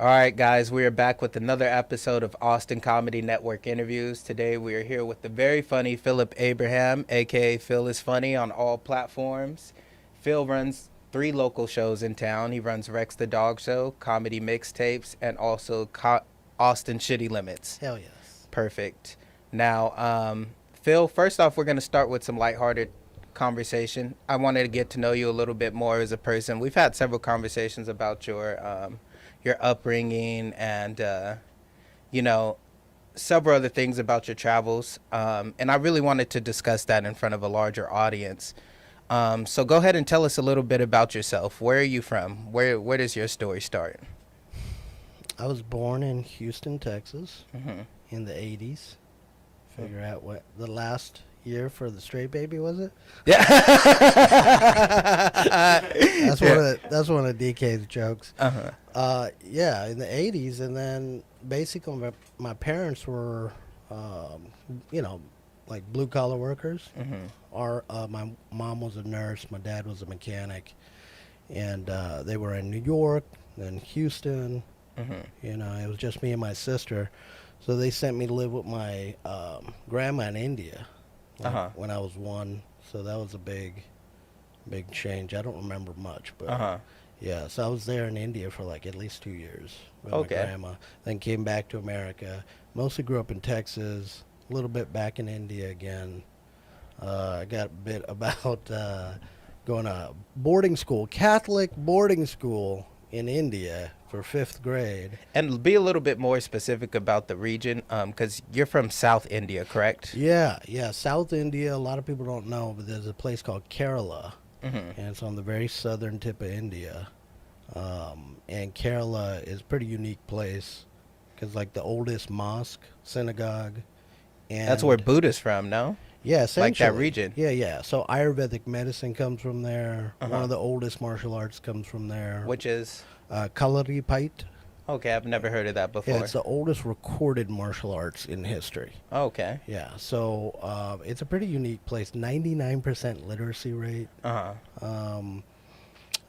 All right, guys, we are back with another episode of Austin Comedy Network interviews. Today, we are here with the very funny Philip Abraham, aka Phil is Funny, on all platforms. Phil runs 3 local shows in town. He runs Rex the Dog Show, Comedy Mixtapes, and also Austin Shitty Limits. Hell yes. Perfect. Now, Phil, first off, we're going to start with some lighthearted conversation. I wanted to get to know you a little bit more as a person. We've had several conversations about your upbringing and you know, several other things about your travels, and I really wanted to discuss that in front of a larger audience. So go ahead and tell us a little bit about yourself. Where are you from? Where does your story start? I was born in Houston, Texas Mm-hmm. in the 80s. Figure out what the last year for the straight baby was it? Yeah. That's one of DK's jokes. Uh-huh. Yeah, in the 80s, and then basically my parents were like blue collar workers. Mm-hmm. My mom was a nurse, my dad was a mechanic, and they were in New York, then Houston. Mm-hmm. It was just me and my sister. So they sent me to live with my grandma in India when I was 1. So that was a big change. I don't remember much, but yeah. So I was there in India for like at least 2 years with my grandma. Then came back to America. Mostly grew up in Texas. A little bit back in India again. I got a bit about going to boarding school, Catholic boarding school in India for 5th grade. And be a little bit more specific about the region, because you're from South India, correct? Yeah, South India. A lot of people don't know, but there's a place called Kerala, Mm-hmm. and it's on the very southern tip of India. And Kerala is a pretty unique place because, like, the oldest mosque, synagogue, and That's where Buddha's from, no? yeah, Like essentially that region. Yeah. So Ayurvedic medicine comes from there. Uh-huh. One of the oldest martial arts comes from there. Which is Kalaripayat. okay. I've never heard of that before. Yeah, it's the oldest recorded martial arts in history. Okay. Yeah, so it's a pretty unique place. 99% literacy rate. Uh-huh.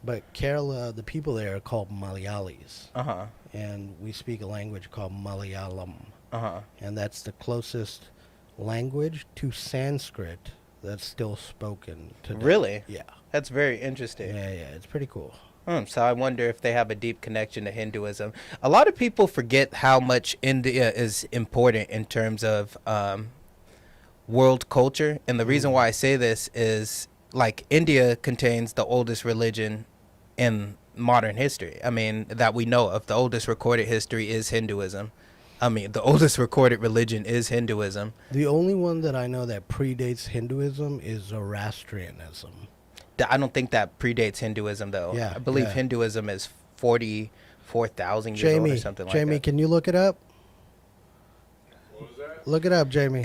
But Kerala, the people there are called Malayalis, Uh-huh. and we speak a language called Malayalam, Uh-huh. and that's the closest language to Sanskrit that's still spoken today. Really? Yeah. That's very interesting. Yeah, it's pretty cool. So I wonder if they have a deep connection to Hinduism. A lot of people forget how much India is important in terms of world culture. And the reason why I say this is, like, India contains the oldest religion in modern history. I mean, that we know of. The oldest recorded history is Hinduism. I mean, the oldest recorded religion is Hinduism. The only one that I know that predates Hinduism is Zoroastrianism. I don't think that predates Hinduism, though. Yeah, I believe yeah. Hinduism is 44,000 years old or something like that. Jamie, can you look it up? What was that? Look it up, Jamie.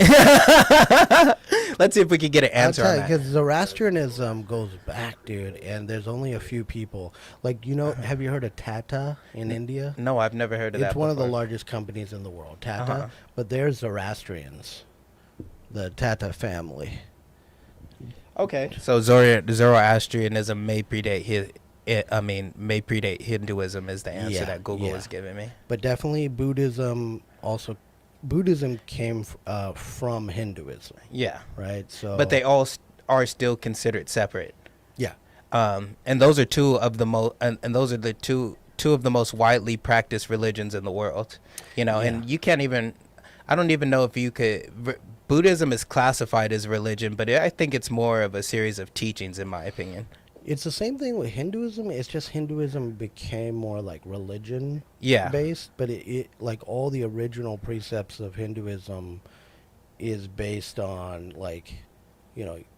Let's see if we can get an answer on that. Because Zoroastrianism goes back, dude, and there's only a few people. Like, have you heard of Tata in India? No, I've never heard of that It's one of the before. largest companies in the world, Tata. Uh-huh. But they're Zoroastrians, the Tata family. Okay. So Zoroastrianism may predate may predate Hinduism is the answer Yeah, that Google yeah. is giving me. But definitely Buddhism Buddhism came from Hinduism, Yeah. right? So, But they all are still considered separate. yeah. And those are two of the most and those are the two of the most widely practiced religions in the world. And you can't even I don't even know if you could Buddhism is classified as religion, but I think it's more of a series of teachings, in my opinion. It's the same thing with Hinduism. It's just Hinduism became more like religion Yeah. based, but it like all the original precepts of Hinduism is based on like,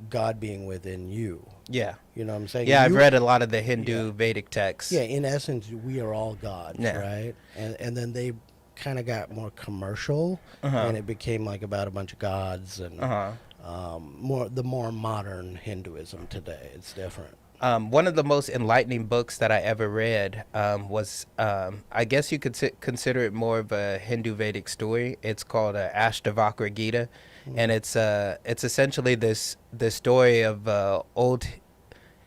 God being within you. Yeah. You know what I'm saying? Yeah, I've You- read a lot of the Hindu Vedic texts. Yeah, in essence, we are all gods, Yeah. right? And then they kind of got more commercial, and it became like about a bunch of gods and the more modern Hinduism today. It's different. One of the most enlightening books that I ever read was, I guess you could consider it more of a Hindu Vedic story. It's called Ashtavakra Gita, and it's essentially this story of old,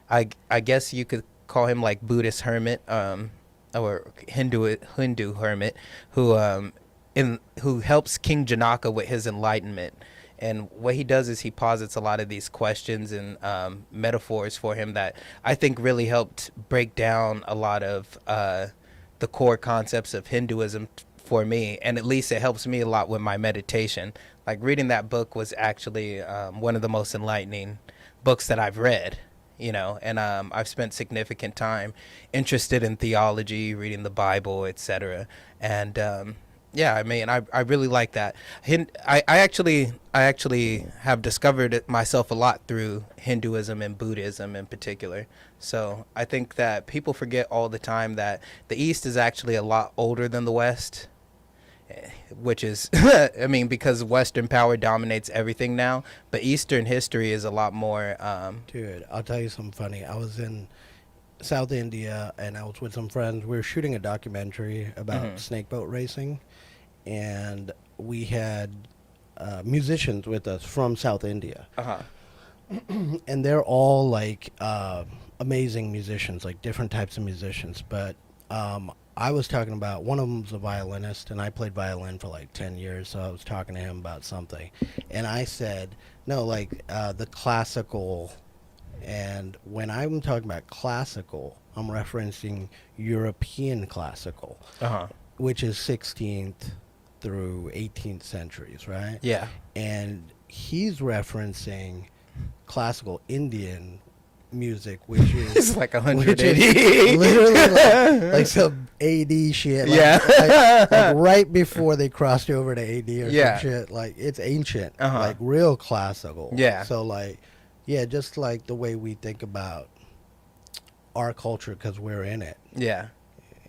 I guess you could call him like Buddhist hermit, or Hindu hermit who helps King Janaka with his enlightenment. And what he does is he posits a lot of these questions and metaphors for him that I think really helped break down a lot of the core concepts of Hinduism for me. And at least it helps me a lot with my meditation. Like reading that book was actually one of the most enlightening books that I've read. And I've spent significant time interested in theology, reading the Bible, etc. And yeah, I mean, I really like that. I actually have discovered it myself a lot through Hinduism and Buddhism in particular. So I think that people forget all the time that the East is actually a lot older than the West, which is, I mean, because Western power dominates everything now, but Eastern history is a lot more. Dude, I'll tell you something funny. I was in South India and I was with some friends. We were shooting a documentary about snakeboat racing, and we had musicians with us from South India. And they're all like amazing musicians, like different types of musicians. But I was talking about, one of them's a violinist, and I played violin for like 10 years, so I was talking to him about something. And I said, no, like the classical, and when I'm talking about classical, I'm referencing European classical, which is 16th through 18th centuries, right? Yeah. And he's referencing classical Indian music, which is It's like which 180. is literally like some AD shit. Like right before they crossed over to AD or some shit. Like it's ancient, like real classical. Yeah. So like, yeah, just like the way we think about our culture because we're in it. Yeah.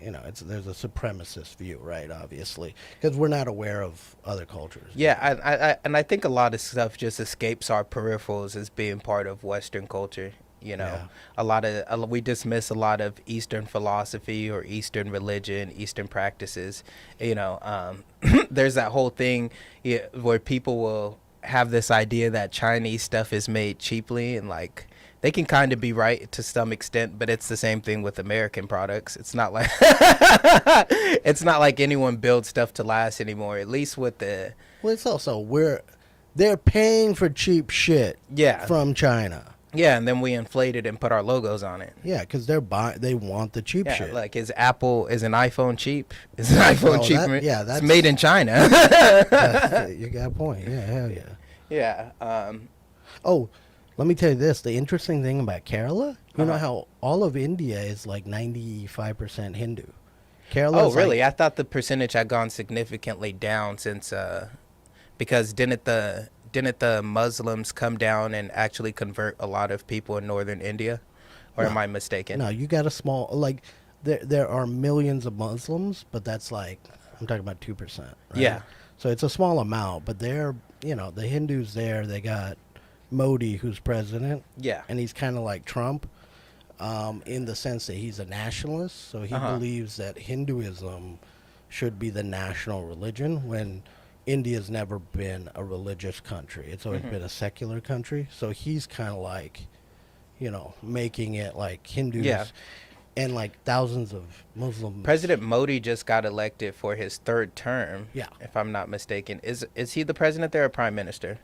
There's a supremacist view, right? Obviously, because we're not aware of other cultures. Yeah, I think a lot of stuff just escapes our peripherals as being part of Western culture. A lot of we dismiss a lot of Eastern philosophy or Eastern religion, Eastern practices. There's that whole thing where people will have this idea that Chinese stuff is made cheaply, and like they can kind of be right to some extent, but it's the same thing with American products. It's not like it's not like anyone builds stuff to last anymore. At least with the it's also they're paying for cheap shit. From China. Yeah, and then we inflate it and put our logos on it. Yeah, because they want the cheap shit. Like is an iPhone cheap? Is an iPhone cheap? It's made in China. You got a point. Yeah, hell yeah. Yeah. Oh, let me tell you this. The interesting thing about Kerala, you know how all of India is like 95% Hindu. Kerala. Oh, really? I thought the percentage had gone significantly down since, because didn't the Muslims come down and actually convert a lot of people in northern India? Or am I mistaken? No, you got a small, like, there are millions of Muslims, but that's like, I'm talking about 2%. Right? Yeah. So it's a small amount, but they're, the Hindus there, they got Modi, who's president. Yeah. And he's kind of like Trump in the sense that he's a nationalist. So he believes that Hinduism should be the national religion when India's never been a religious country. It's always been a secular country. So he's kind of like, making it like Hindus and like thousands of Muslims. President Modi just got elected for his third term. Yeah. If I'm not mistaken. Is he the president there or prime minister?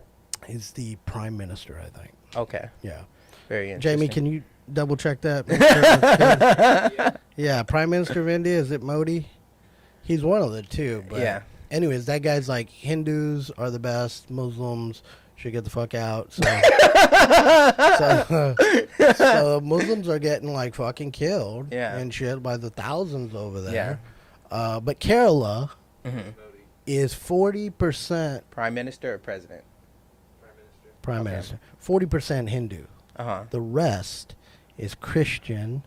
He's the prime minister, I think. Okay. Yeah. Very interesting. Jamie, can you double check that? Make sure yeah, Prime Minister of India, is it Modi? He's one of the two. But yeah. Anyways, that guy's like, Hindus are the best, Muslims should get the fuck out. So Muslims are getting like fucking killed and shit by the thousands over there. Yeah. But Kerala is 40% prime minister or president? Prime minister. 40% Hindu. The rest is Christian,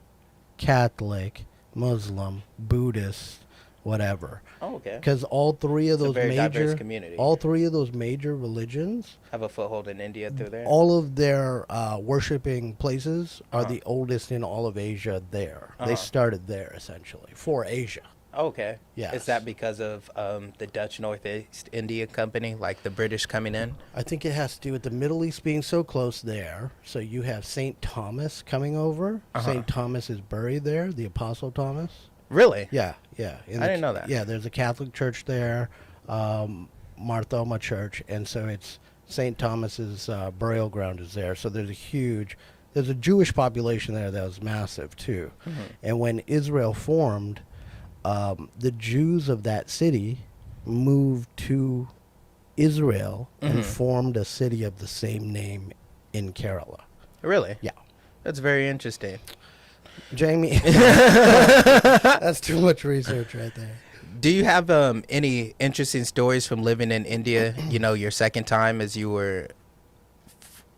Catholic, Muslim, Buddhist, whatever. Oh, okay. Because all three of those diverse community. all three of those major religions have a foothold in India through there. All of their worshiping places are the oldest in all of Asia. There, they started there essentially for Asia. Okay. Yeah. Is that because of the Dutch Northeast India Company, like the British coming in? I think it has to do with the Middle East being so close there. So you have St. Thomas coming over. St. Thomas is buried there, the Apostle Thomas. Really? Yeah. I didn't know that. Yeah, there's a Catholic church there, Marthoma Church, and so it's St. Thomas's burial ground is there. So there's a Jewish population there that was massive too. Mm-hmm. And when Israel formed, the Jews of that city moved to Israel and formed a city of the same name in Kerala. Really? Yeah. That's very interesting. Jamie, that's too much research right there. Do you have any interesting stories from living in India, your second time as you were,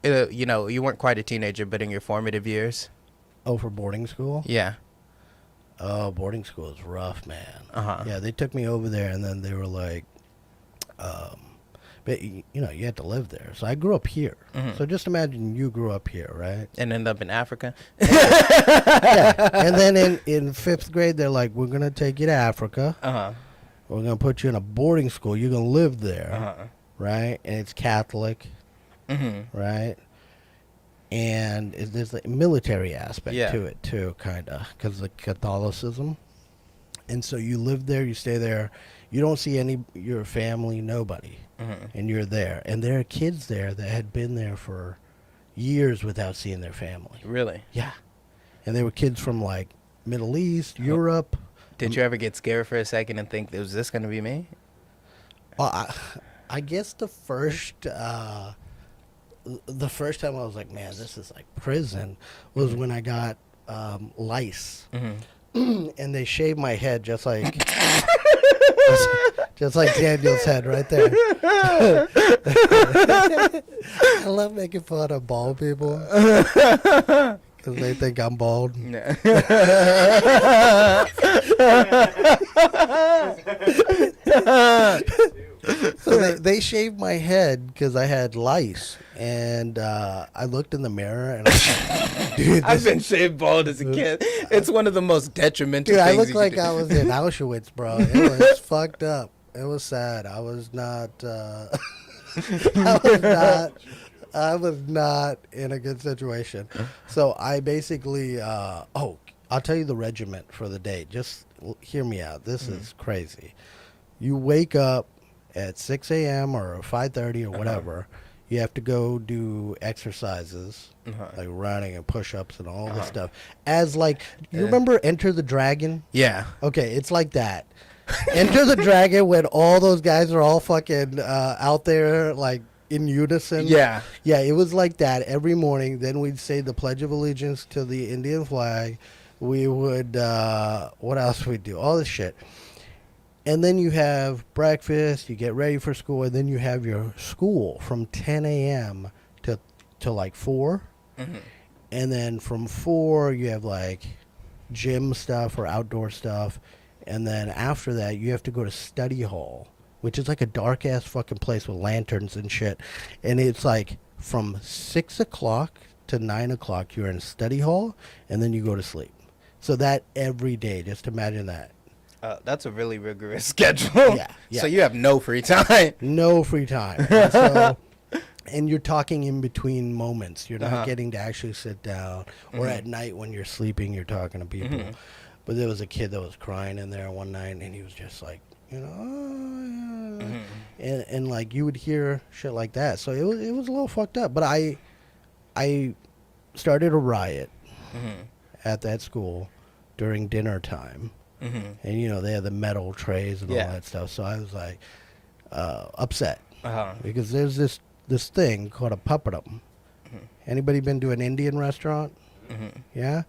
you weren't quite a teenager, but in your formative years? Oh, for boarding school? Yeah. Oh, boarding school is rough, man. Uh-huh. Yeah, they took me over there, and then they were like, but you had to live there. So I grew up here. Mhm. So just imagine you grew up here, right? And end up in Africa? Yeah. And then in fifth grade, they're like, we're going to take you to Africa. Uh-huh. We're going to put you in a boarding school. You're going to live there, Uh-huh. right? And it's Catholic, Mm-hmm. right? And there's a military aspect Yeah. to it, too, kind of, because of Catholicism. And so you live there, you stay there. You don't see your family, nobody. Mm-hmm. And you're there. And there are kids there that had been there for years without seeing their family. Really? Yeah. And they were kids from, like, Middle East, Europe. Did you ever get scared for a second and think, was this going to be me? Well, I guess the first time I was like, man, this is like prison, was when I got lice. Mm-hmm. And they shaved my head just like just like Daniel's head right there. I love making fun of bald people because they think I'm bald. So they shaved my head because I had lice, and I looked in the mirror and I was like, dude, I've been shaved bald as a kid. It's one of the most detrimental dude, I things looked you like can do. I was in Auschwitz, bro. It was fucked up. It was sad. I was not. I was not in a good situation. So I basically. I'll tell you the regiment for the day. Just hear me out. This is crazy. You wake up at 6 a.m. or 5:30 or whatever. You have to go do exercises like running and push-ups and all this stuff. As like, you remember Enter the Dragon? Yeah. Okay, it's like that. Enter the Dragon when all those guys are all fucking out there like in unison. Yeah. Yeah, it was like that every morning. Then we'd say the Pledge of Allegiance to the Indian flag. We would, what else would we do? All this shit. And then you have breakfast, you get ready for school, and then you have your school from 10 a.m. to like 4. Mm-hmm. And then from 4, you have like gym stuff or outdoor stuff. And then after that, you have to go to study hall, which is like a dark-ass fucking place with lanterns and shit. And it's like from 6 o'clock to 9 o'clock, you're in study hall, and then you go to sleep. So that every day, just imagine that. That's a really rigorous schedule. Yeah. So you have no free time. No free time. And, so, and you're talking in between moments. You're not getting to actually sit down. Or at night when you're sleeping, you're talking to people. But there was a kid that was crying in there one night, and he was just like, oh, yeah. And like you would hear shit like that. So it was a little fucked up. But I started a riot at that school during dinner time. And they had the metal trays and all that stuff. So I was like upset because there's this thing called a papadum. Anybody been to an Indian restaurant? Yeah.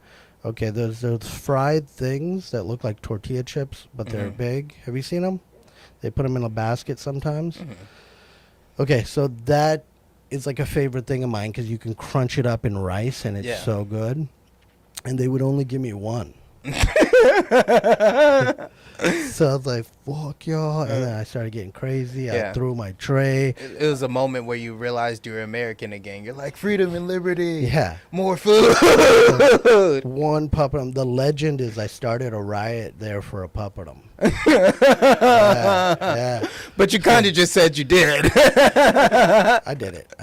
Okay. There's those fried things that look like tortilla chips, but they're big. Have you seen them? They put them in a basket sometimes. Okay, so that is like a favorite thing of mine because you can crunch it up in rice and it's so good. And they would only give me one. So I was like, fuck y'all. And then I started getting crazy. I threw my tray. It was a moment where you realized you were American again. You're like, freedom and liberty. Yeah. More food. One puppetum. The legend is I started a riot there for a puppetum. Yeah. But you kind of just said you did. I did it.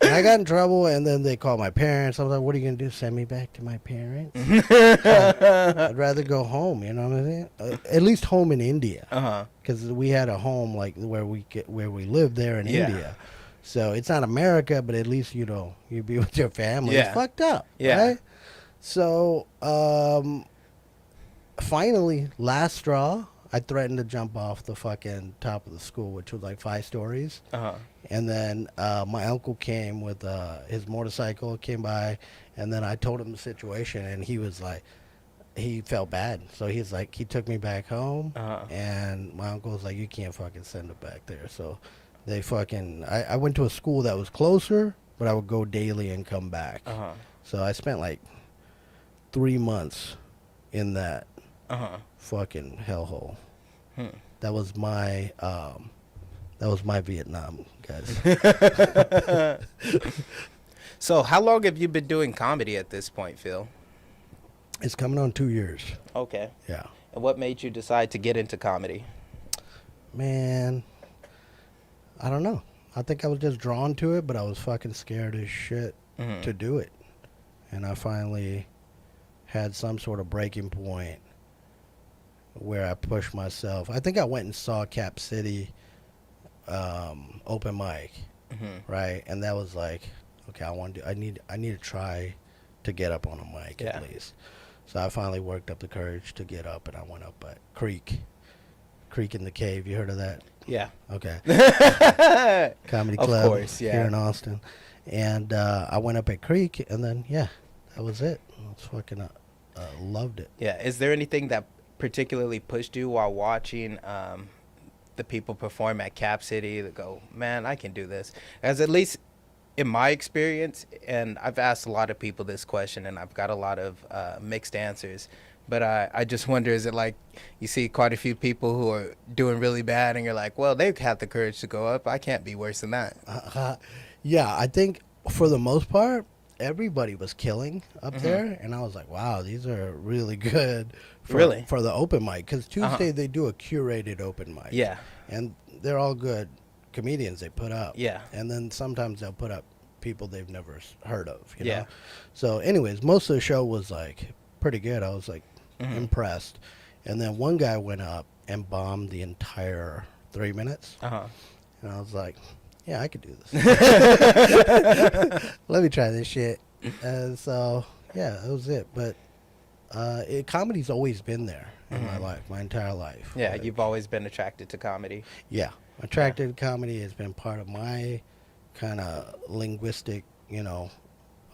And I got in trouble, and then they called my parents. I was like, "What are you gonna do? Send me back to my parents? I'd rather go home." You know what I'm saying? At least home in India, because we had a home like where we lived there in India. So it's not America, but at least you be with your family. Yeah. It's fucked up, Yeah. right? So finally, last straw, I threatened to jump off the fucking top of the school, which was like 5 stories. And then my uncle came with his motorcycle, came by, and then I told him the situation, and he was like, he felt bad. So he's like, he took me back home, and my uncle was like, you can't fucking send it back there. So they fucking, I went to a school that was closer, but I would go daily and come back. So I spent like 3 months in that fucking hellhole. That was my Vietnam, guys. So how long have you been doing comedy at this point, Phil? It's coming on 2 years. Okay. Yeah. And what made you decide to get into comedy? Man, I don't know. I think I was just drawn to it, but I was fucking scared as shit to do it. And I finally had some sort of breaking point where I pushed myself. I think I went and saw Cap City open mic, right? And that was like, okay, I need to try to get up on a mic at least. So I finally worked up the courage to get up, and I went up at Creek in the Cave. You heard of that? Yeah. Okay. Comedy club, of course, yeah, here in Austin. And I went up at Creek, and then that was it. I was fucking loved it. Yeah. Is there anything that particularly pushed you while watching the people perform at Cap City that go, man, I can do this? As at least in my experience, and I've asked a lot of people this question, and I've got a lot of mixed answers. But I just wonder, is it like you see quite a few people who are doing really bad, and you're like, well, they've had the courage to go up. I can't be worse than that. Yeah, I think for the most part, everybody was killing up there, and I was like, wow, these are really good for the open mic, because Tuesday they do a curated open mic. Yeah. And they're all good comedians they put up. Yeah. And then sometimes they'll put up people they've never heard of, you Yeah. know? So anyways, most of the show was like pretty good. I was like impressed. And then one guy went up and bombed the entire 3 minutes. And I was like, yeah, I could do this. Let me try this shit. And so, yeah, that was it. But comedy's always been there in my life, my entire life. Yeah, But, you've always been attracted to comedy. yeah, attracted to comedy has been part of my kind of linguistic, Your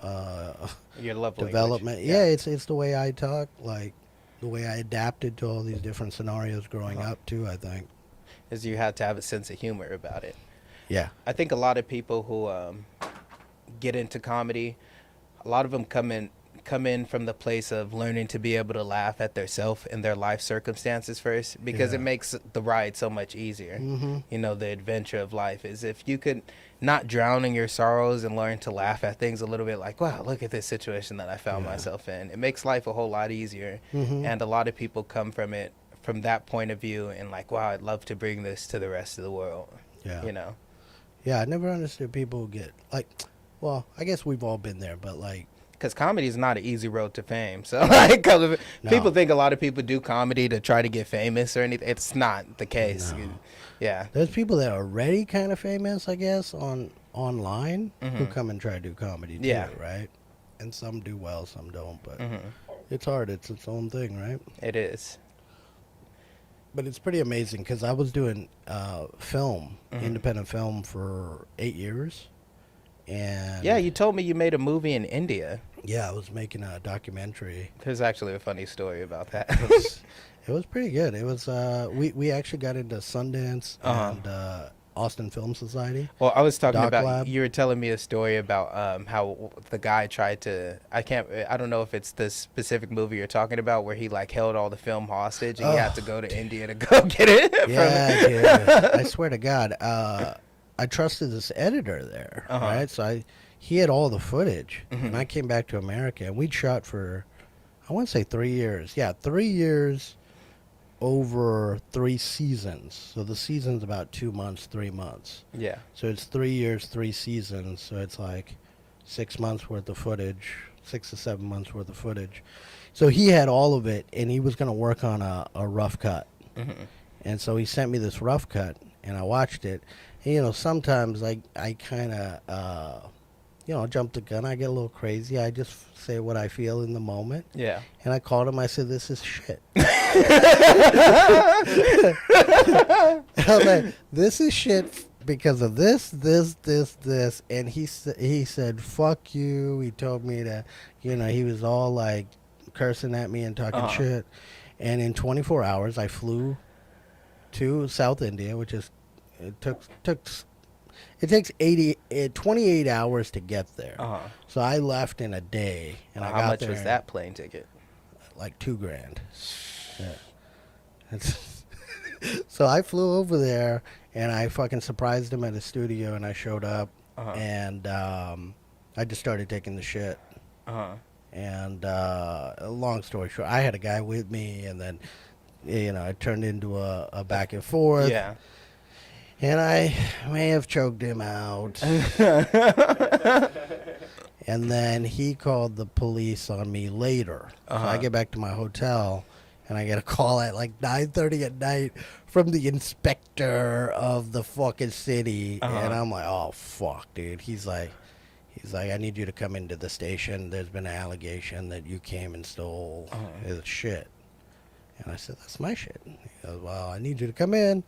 love development. language. Yeah, it's the way I talk, like the way I adapted to all these different scenarios growing up too, I think. Is you have to have a sense of humor about it. Yeah. I think a lot of people who get into comedy, a lot of them come in from the place of learning to be able to laugh at themselves and their life circumstances first, because it makes the ride so much easier. The adventure of life is if you could not drown in your sorrows and learn to laugh at things a little bit, like, wow, look at this situation that I found myself in. It makes life a whole lot easier. And a lot of people come from it from that point of view and like, wow, I'd love to bring this to the rest of the world. Yeah. Yeah, I never understood people who get like, well, I guess we've all been there, but like, because comedy is not an easy road to fame. So like, people think a lot of people do comedy to try to get famous or anything. It's not the case. No. Yeah. There's people that are already kind of famous, I guess, online who come and try to do comedy too, right? And some do well, some don't, but it's hard. It's its own thing, right? It is. But it's pretty amazing because I was doing film, independent film for 8 years. And yeah, you told me you made a movie in India. Yeah, I was making a documentary. There's actually a funny story about that. It was pretty good. It was we actually got into Sundance and Austin Film Society. Well, I was talking Doc about Lab. you were telling me a story about how the guy tried to I don't know if it's the specific movie you're talking about where he like held all the film hostage and he had to go to India to go get it. Yeah, dude. I swear to God, I trusted this editor there, right? So he had all the footage, and I came back to America, and we'd shot for, I want to say 3 years. Yeah, 3 years over 3 seasons. So the season's about 2 months, 3 months. Yeah. So it's 3 years, 3 seasons. So it's like 6 months worth of footage, 6 to 7 months worth of footage. So he had all of it, and he was going to work on a rough cut. Mm-hmm. And so he sent me this rough cut, and I watched it. And, you know, sometimes I kind of, you know, jump the gun. I get a little crazy. I just say what I feel in the moment. Yeah. And I called him. I said, "This is shit." I was like, "This is shit because of this, this." And he said, "Fuck you." He told me to, you know, he was all like cursing at me and talking shit. And in 24 hours, I flew to South India, which is it takes 28 hours to get there. So I left in a day, and I got how much there was that plane ticket? like $2,000. Yeah. So I flew over there, and I fucking surprised him at his studio, and I showed up, and I just started taking the shit. And long story short, I had a guy with me, and then, you know, it turned into a back and forth. Yeah. And I may have choked him out. And then he called the police on me later. So I get back to my hotel, and I get a call at like 9:30 at night from the inspector of the fucking city. And I'm like, oh, fuck, dude. He's like, I need you to come into the station. There's been an allegation that you came and stole his shit. And I said, that's my shit. He goes, well, I need you to come in.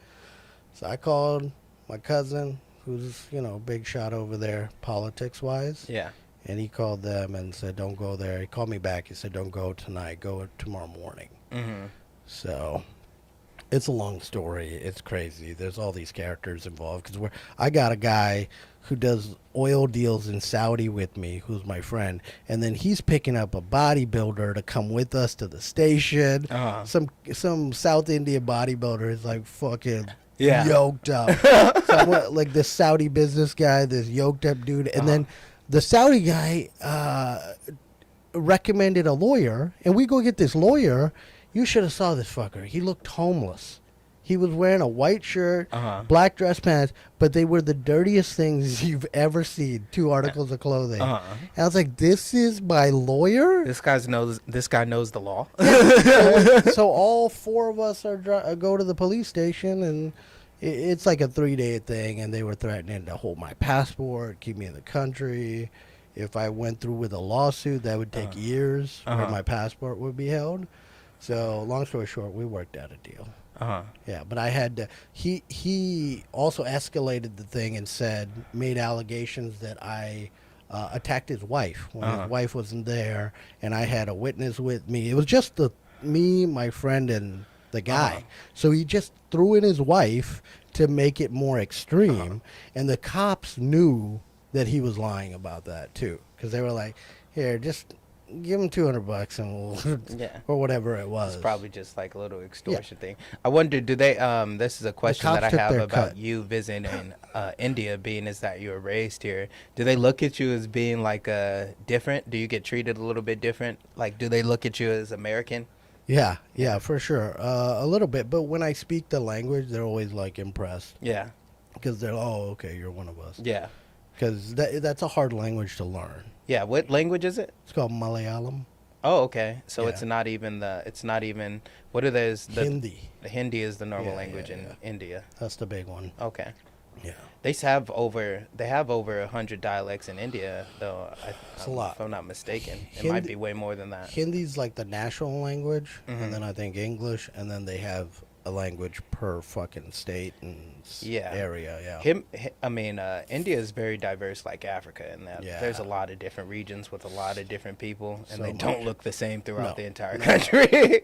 So I called my cousin, who's, you know, big shot over there, politics-wise. Yeah. And he called them and said, don't go there. He called me back. He said, don't go tonight. Go tomorrow morning. Mm-hmm. So it's a long story. It's crazy. There's all these characters involved. Because I got a guy who does oil deals in Saudi with me, who's my friend. And then he's picking up a bodybuilder to come with us to the station. Some South Indian bodybuilder is like fucking yoked up. So like this Saudi business guy, this yoked up dude. And then the Saudi guy recommended a lawyer. And we go get this lawyer. You should have saw this fucker. He looked homeless. He was wearing a white shirt, black dress pants, but they were the dirtiest things you've ever seen. 2 articles of clothing. And I was like, "This is my lawyer." This guy knows the law. So all 4 of us are go to the police station, and it's like a 3-day thing. And they were threatening to hold my passport, keep me in the country. If I went through with a lawsuit, that would take years, where my passport would be held. So long story short, we worked out a deal. Yeah, but I had to. He also escalated the thing and made allegations that I attacked his wife when his wife wasn't there, and I had a witness with me. It was just me, my friend, and the guy. So he just threw in his wife to make it more extreme, and the cops knew that he was lying about that too, because they were like, "Here, just give him $200 and we'll," or whatever it was. It's probably just like a little extortion thing. I wonder, do they? This is a question that I have about you visiting India, being as that you were raised here. Do they look at you as being like different? Do you get treated a little bit different? Like, do they look at you as American? Yeah, for sure, a little bit. But when I speak the language, they're always like impressed. Yeah, because they're, oh, okay, you're one of us. Yeah, because that's a hard language to learn. Yeah, what language is it? It's called Malayalam. Oh, okay. So it's not even what are those? Hindi. The Hindi is the normal language in India. That's the big one. Okay. Yeah. They have over 100 dialects in India, though. It's a lot. If I'm not mistaken. Hindi, it might be way more than that. Hindi's like the national language, and then I think English, and then they have a language per fucking state and area. Yeah. India is very diverse, like Africa, in that there's a lot of different regions with a lot of different people, and they don't look the same throughout the entire country.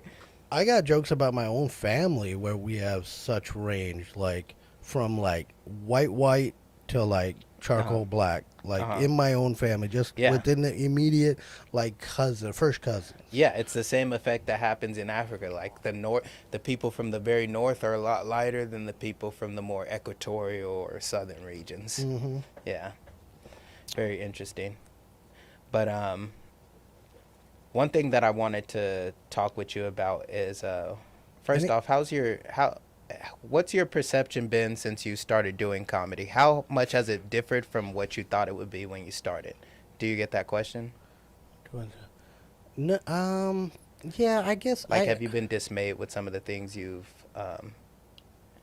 I got jokes about my own family where we have such range, like from like white to like charcoal black, like in my own family, just within the immediate like first cousin. Yeah, it's the same effect that happens in Africa. Like the people from the very north are a lot lighter than the people from the more equatorial or southern regions. Mm-hmm. Yeah, very interesting. But one thing that I wanted to talk with you about is First off, what's your perception been since you started doing comedy? How much has it differed from what you thought it would be when you started? Do you get that question? No, yeah, I guess Like, have you been dismayed with some of the things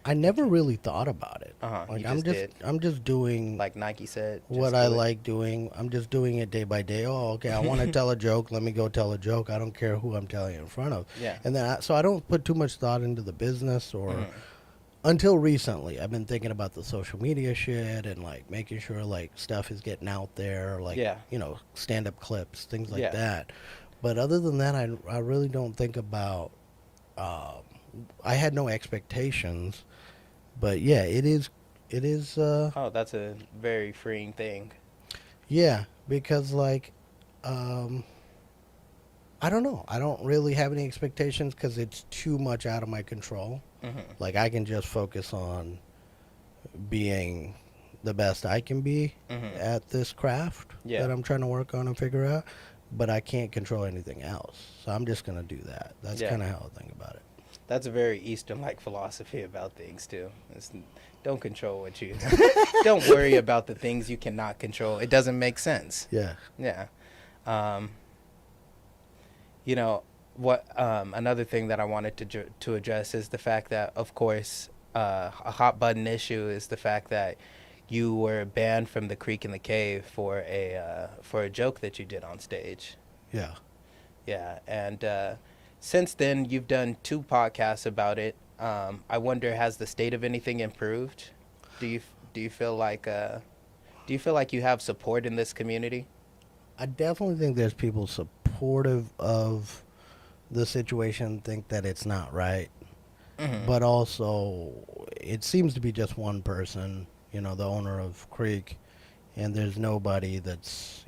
I never really thought about it. Like you just did? I'm just doing Like Nike said, what just I do it. like doing. I'm just doing it day by day. Oh, okay, I want to tell a joke. Let me go tell a joke. I don't care who I'm telling it in front of. Yeah. And then so I don't put too much thought into the business or until recently. I've been thinking about the social media shit and like making sure like stuff is getting out there, like Yeah. stand up clips, things like Yeah. that. But other than that, I really don't think about. I had no expectations, but yeah, it is. It is. Oh, that's a very freeing thing. Yeah, because like, I don't know. I don't really have any expectations because it's too much out of my control. Like I can just focus on being the best I can be at this craft Yeah. that I'm trying to work on and figure out. But I can't control anything else, so I'm just gonna do that. That's Yeah. kind of how I think about it. That's a very Eastern-like philosophy about things too. Don't control what you. Don't worry about the things you cannot control. It doesn't make sense. Yeah. Yeah. You know what? Another thing that I wanted to address is the fact that, of course, a hot button issue is the fact that you were banned from the Creek in the Cave for a joke that you did on stage. Yeah. Yeah, and since then you've done 2 podcasts about it. I wonder, has the state of anything improved? Do you feel like you have support in this community? I definitely think there's people supportive of the situation, think that it's not right. But also, it seems to be just one person, the owner of Creek, and there's nobody that's,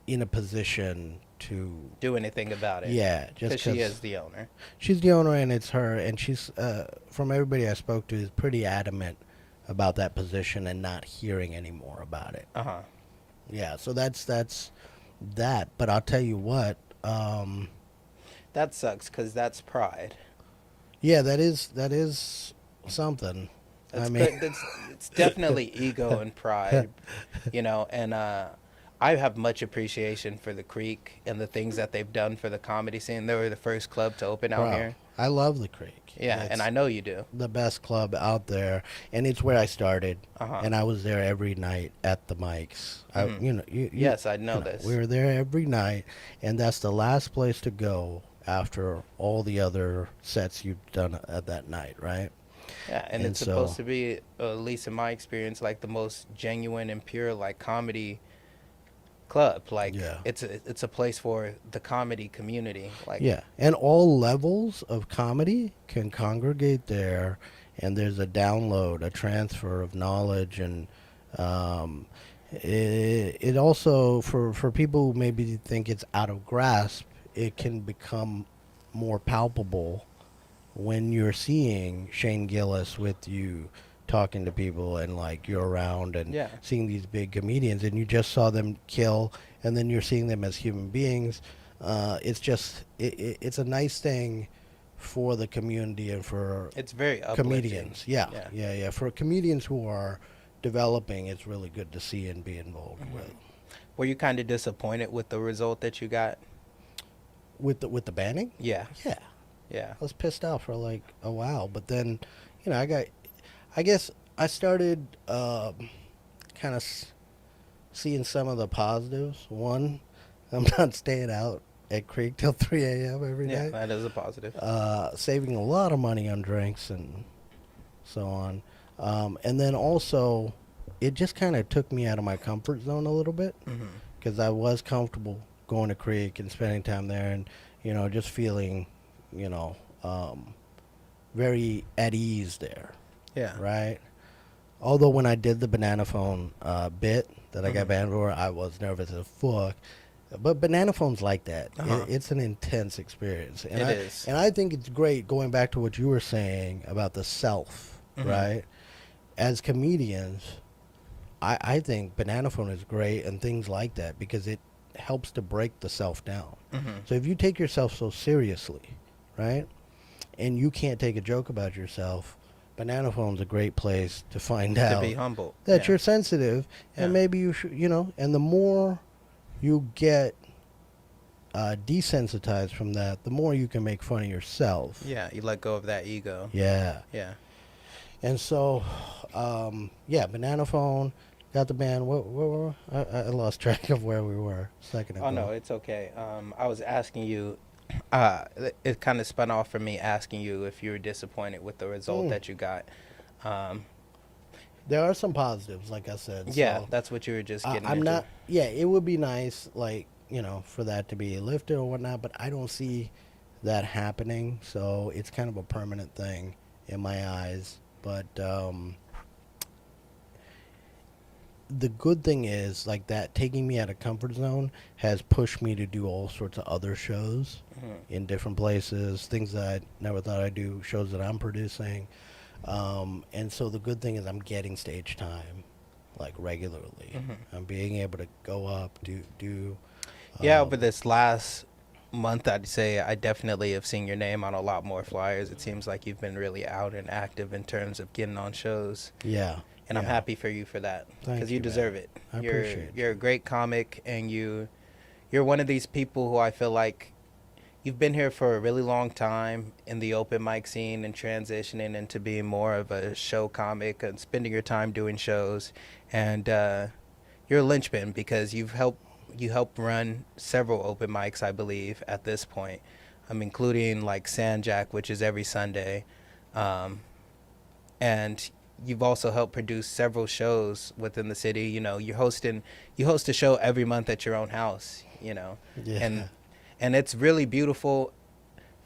in a position to Do anything about it? Yeah, just because she is the owner. She's the owner, and it's her, and she's from everybody I spoke to is pretty adamant about that position and not hearing any more about it. Yeah, so that's that. But I'll tell you what. That sucks because that's pride. Yeah, that is something. That's I mean, it's definitely ego and pride, and I have much appreciation for the Creek and the things that they've done for the comedy scene. They were the first club to open out wow, here. I love the Creek. Yeah, and I know you do. The best club out there, and it's where I started. And I was there every night at the mics. Yes, I know this. We were there every night, and that's the last place to go after all the other sets you've done at that night, right? Yeah, and it's supposed to be, at least in my experience, like the most genuine and pure like comedy club. Like it's a place for the comedy community. Like and all levels of comedy can congregate there, and there's a download, a transfer of knowledge, and it also for people who maybe think it's out of grasp, it can become more palpable when you're seeing Shane Gillis with you talking to people and like you're around and seeing these big comedians and you just saw them kill and then you're seeing them as human beings. It's just it's a nice thing for the community and for it's very comedians. Yeah. For comedians who are developing, it's really good to see and be involved with. Were you kind of disappointed with the result that you got? With the banning? Yeah. I was pissed off for like a while, but then, I guess I started kind of seeing some of the positives. One, I'm not staying out at Creek till 3 a.m. every night. Yeah, that is a positive. Saving a lot of money on drinks and so on. And then also, it just kind of took me out of my comfort zone a little bit because I was comfortable going to Creek and spending time there and, just feeling, very at ease there. Yeah. Right? Although when I did the Banana Phone bit that I got banned for, I was nervous as fuck. But Banana Phone's like that. It's an intense experience. And it is. And I think it's great, going back to what you were saying about the self, right? As comedians, I think Banana Phone is great and things like that because it helps to break the self down. So if you take yourself so seriously, right? and you can't take a joke about yourself, Banana Phone's a great place to find To out be humble. that Yeah. you're sensitive, Yeah. and maybe you should, and the more you get desensitized from that, the more you can make fun of yourself. Yeah, you let go of that ego. Yeah. Yeah. And so, yeah, Banana Phone got the band. I lost track of where we were a second ago. Oh no, it's okay. I was asking you. It kind of spun off from me asking you if you were disappointed with the result that you got. Um, There are some positives, like I said. yeah, So that's what you were just getting I'm into. not. Yeah, it would be nice, like for that to be lifted or whatnot. But I don't see that happening. So it's kind of a permanent thing in my eyes. But the good thing is, like, that taking me out of comfort zone has pushed me to do all sorts of other shows in different places, things that I never thought I'd do, shows that I'm producing. And so the good thing is I'm getting stage time, like, regularly. I'm being able to go up, do. Yeah, over this last month, I'd say I definitely have seen your name on a lot more flyers. It seems like you've been really out and active in terms of getting on shows. Yeah. And I'm yeah. happy for you for that Thank because you you, man. deserve it. I you're appreciate you're a great comic, and you're one of these people who I feel like you've been here for a really long time in the open mic scene and transitioning into being more of a show comic and spending your time doing shows. And you're a linchpin because you helped run several open mics, I believe, at this point, including like Sanjak, which is every Sunday, and you've also helped produce several shows within the city. You host a show every month at your own house. Yeah. And it's really beautiful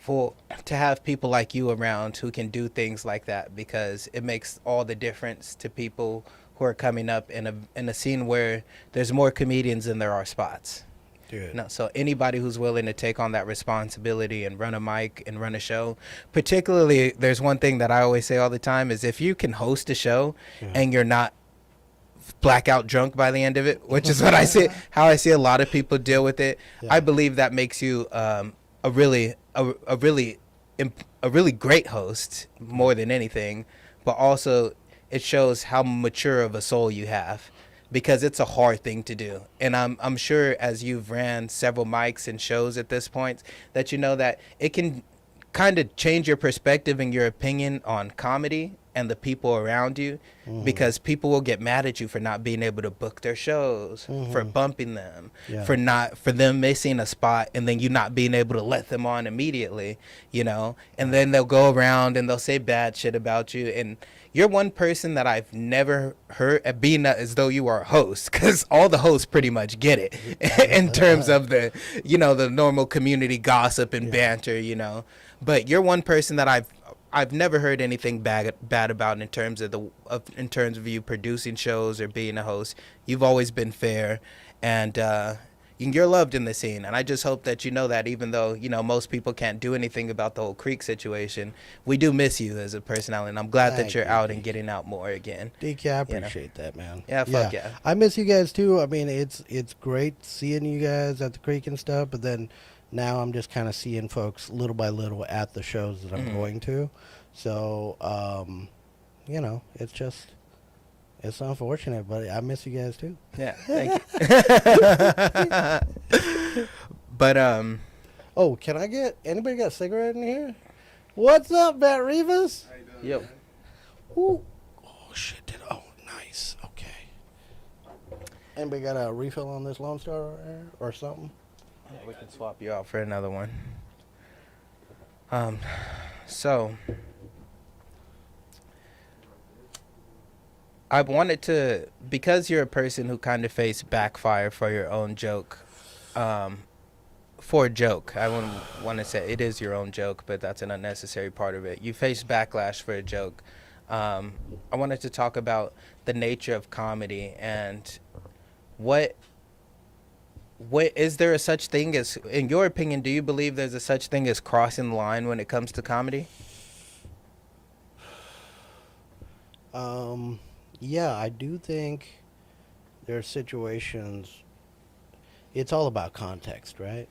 to have people like you around who can do things like that, because it makes all the difference to people who are coming up in a scene where there's more comedians than there are spots. Dude. No, so anybody who's willing to take on that responsibility and run a mic and run a show, particularly, there's one thing that I always say all the time is if you can host a show and you're not blackout drunk by the end of it, which is what how I see a lot of people deal with it. Yeah. I believe that makes you a really great host more than anything, but also it shows how mature of a soul you have, because it's a hard thing to do. And I'm sure as you've ran several mics and shows at this point that you know that it can kind of change your perspective and your opinion on comedy and the people around you, because people will get mad at you for not being able to book their shows, for bumping them, for them missing a spot and then you not being able to let them on immediately, and then they'll go around and they'll say bad shit about you. And you're one person that I've never heard being as though you are a host, because all the hosts pretty much get it in terms of the, the normal community gossip and banter, But you're one person that I've never heard anything bad about in terms of you producing shows or being a host. You've always been fair, and you're loved in the scene. And I just hope that you know that, even though most people can't do anything about the whole Creek situation, we do miss you as a personality. And I'm glad that you're out and getting out more again. DK, I appreciate that, man. Yeah, fuck yeah. I miss you guys too. I mean, it's great seeing you guys at the Creek and stuff, but then now I'm just kind of seeing folks little by little at the shows that I'm going to. So, it's unfortunate, but I miss you guys too. Yeah, thank you. But oh, can I get anybody got a cigarette in here? What's up, Matt Rivas? How you doing, yo, man? Ooh. Oh shit! Oh, nice. Okay. Anybody got a refill on this Lone Star or something? we can swap you out for another one. So I wanted to, because you're a person who kind of faced backfire for your own joke, for a joke. I wouldn't want to say it is your own joke, but that's an unnecessary part of it. You faced backlash for a joke. I wanted to talk about the nature of comedy and what is there a such thing as, in your opinion, do you believe there's a such thing as crossing the line when it comes to comedy? Yeah, I do think there are situations. It's all about context, right?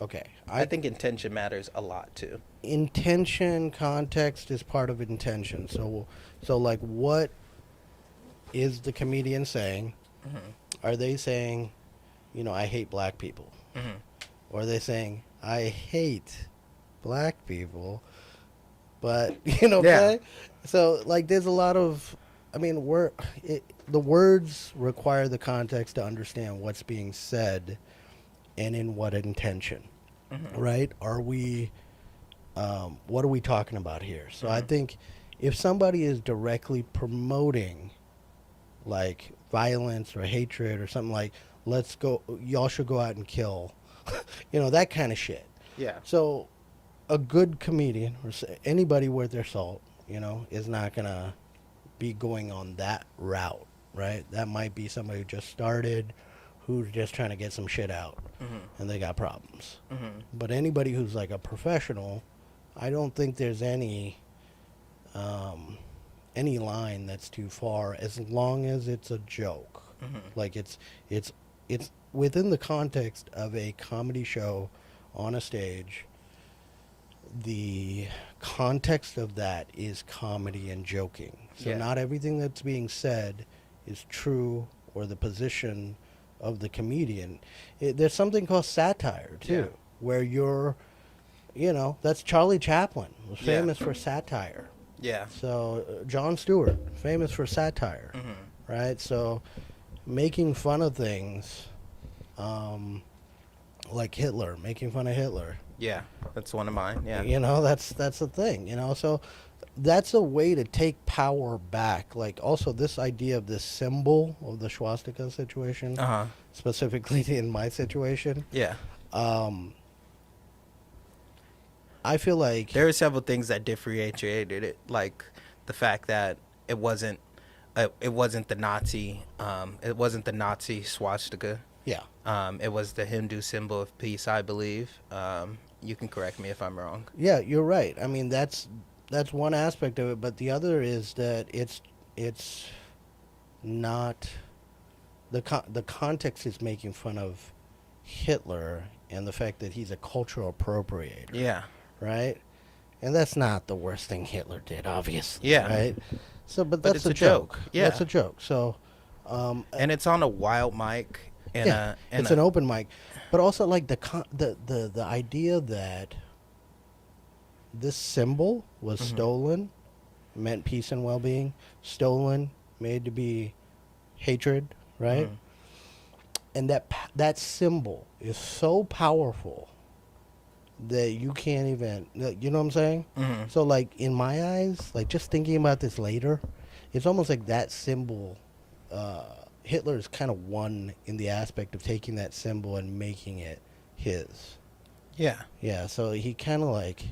Okay. I think intention matters a lot too. Intention, context is part of intention. So like, what is the comedian saying? Are they saying, I hate black people? Or are they saying, I hate black people, but, what I'm saying? So, like, there's a lot of, I mean, the words require the context to understand what's being said and in what intention, right? Are we, what are we talking about here? So I think if somebody is directly promoting, like, violence or hatred or something like, let's go, y'all should go out and kill, that kind of shit. Yeah. So a good comedian or anybody worth their salt, is not going to be going on that route, right? That might be somebody who just started, who's just trying to get some shit out, and they got problems. But anybody who's like a professional, I don't think there's any line that's too far, as long as it's a joke. Like it's within the context of a comedy show on a stage. The context of that is comedy and joking. So not everything that's being said is true, or the position of the comedian. There's something called satire too, where you're, that's Charlie Chaplin, was famous for satire. Yeah. So Jon Stewart, famous for satire, right? So making fun of things, like Hitler, making fun of Hitler. Yeah, that's one of mine. Yeah. That's the thing. So that's a way to take power back. Like, also this idea of this symbol of the swastika situation, specifically in my situation. Yeah. I feel like there are several things that differentiated it, like the fact that it wasn't the Nazi, swastika. Yeah. It was the Hindu symbol of peace, I believe. You can correct me if I'm wrong. Yeah, you're right. I mean, that's one aspect of it, but the other is that it's not the context is making fun of Hitler and the fact that he's a cultural appropriator. Yeah. Right? And that's not the worst thing Hitler did, obviously. Yeah. Right? So, but that's it's a a joke. Yeah. That's a joke. So, and it's on a wild mic. And it's an open mic, but also like the idea that this symbol was stolen, meant peace and well-being, stolen, made to be hatred, right? And that symbol is so powerful that you can't even, you know what I'm saying? So like in my eyes, like just thinking about this later, it's almost like that symbol, Hitler's kind of won in the aspect of taking that symbol and making it his. Yeah. Yeah, so he kind of like...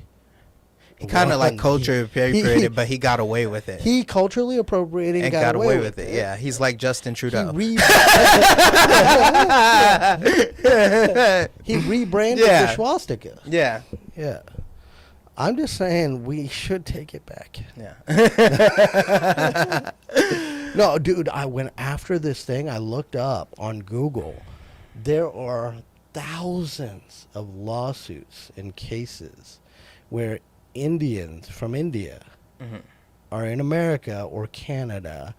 He kind of like culture appropriated, but he got away with it. He culturally appropriating and got away with it. Yeah, he's like Justin Trudeau. He rebranded the swastika. Yeah. Yeah. I'm just saying we should take it back. Yeah. No, dude, I went after this thing. I looked up on Google. There are thousands of lawsuits and cases where Indians from India are in America or Canada.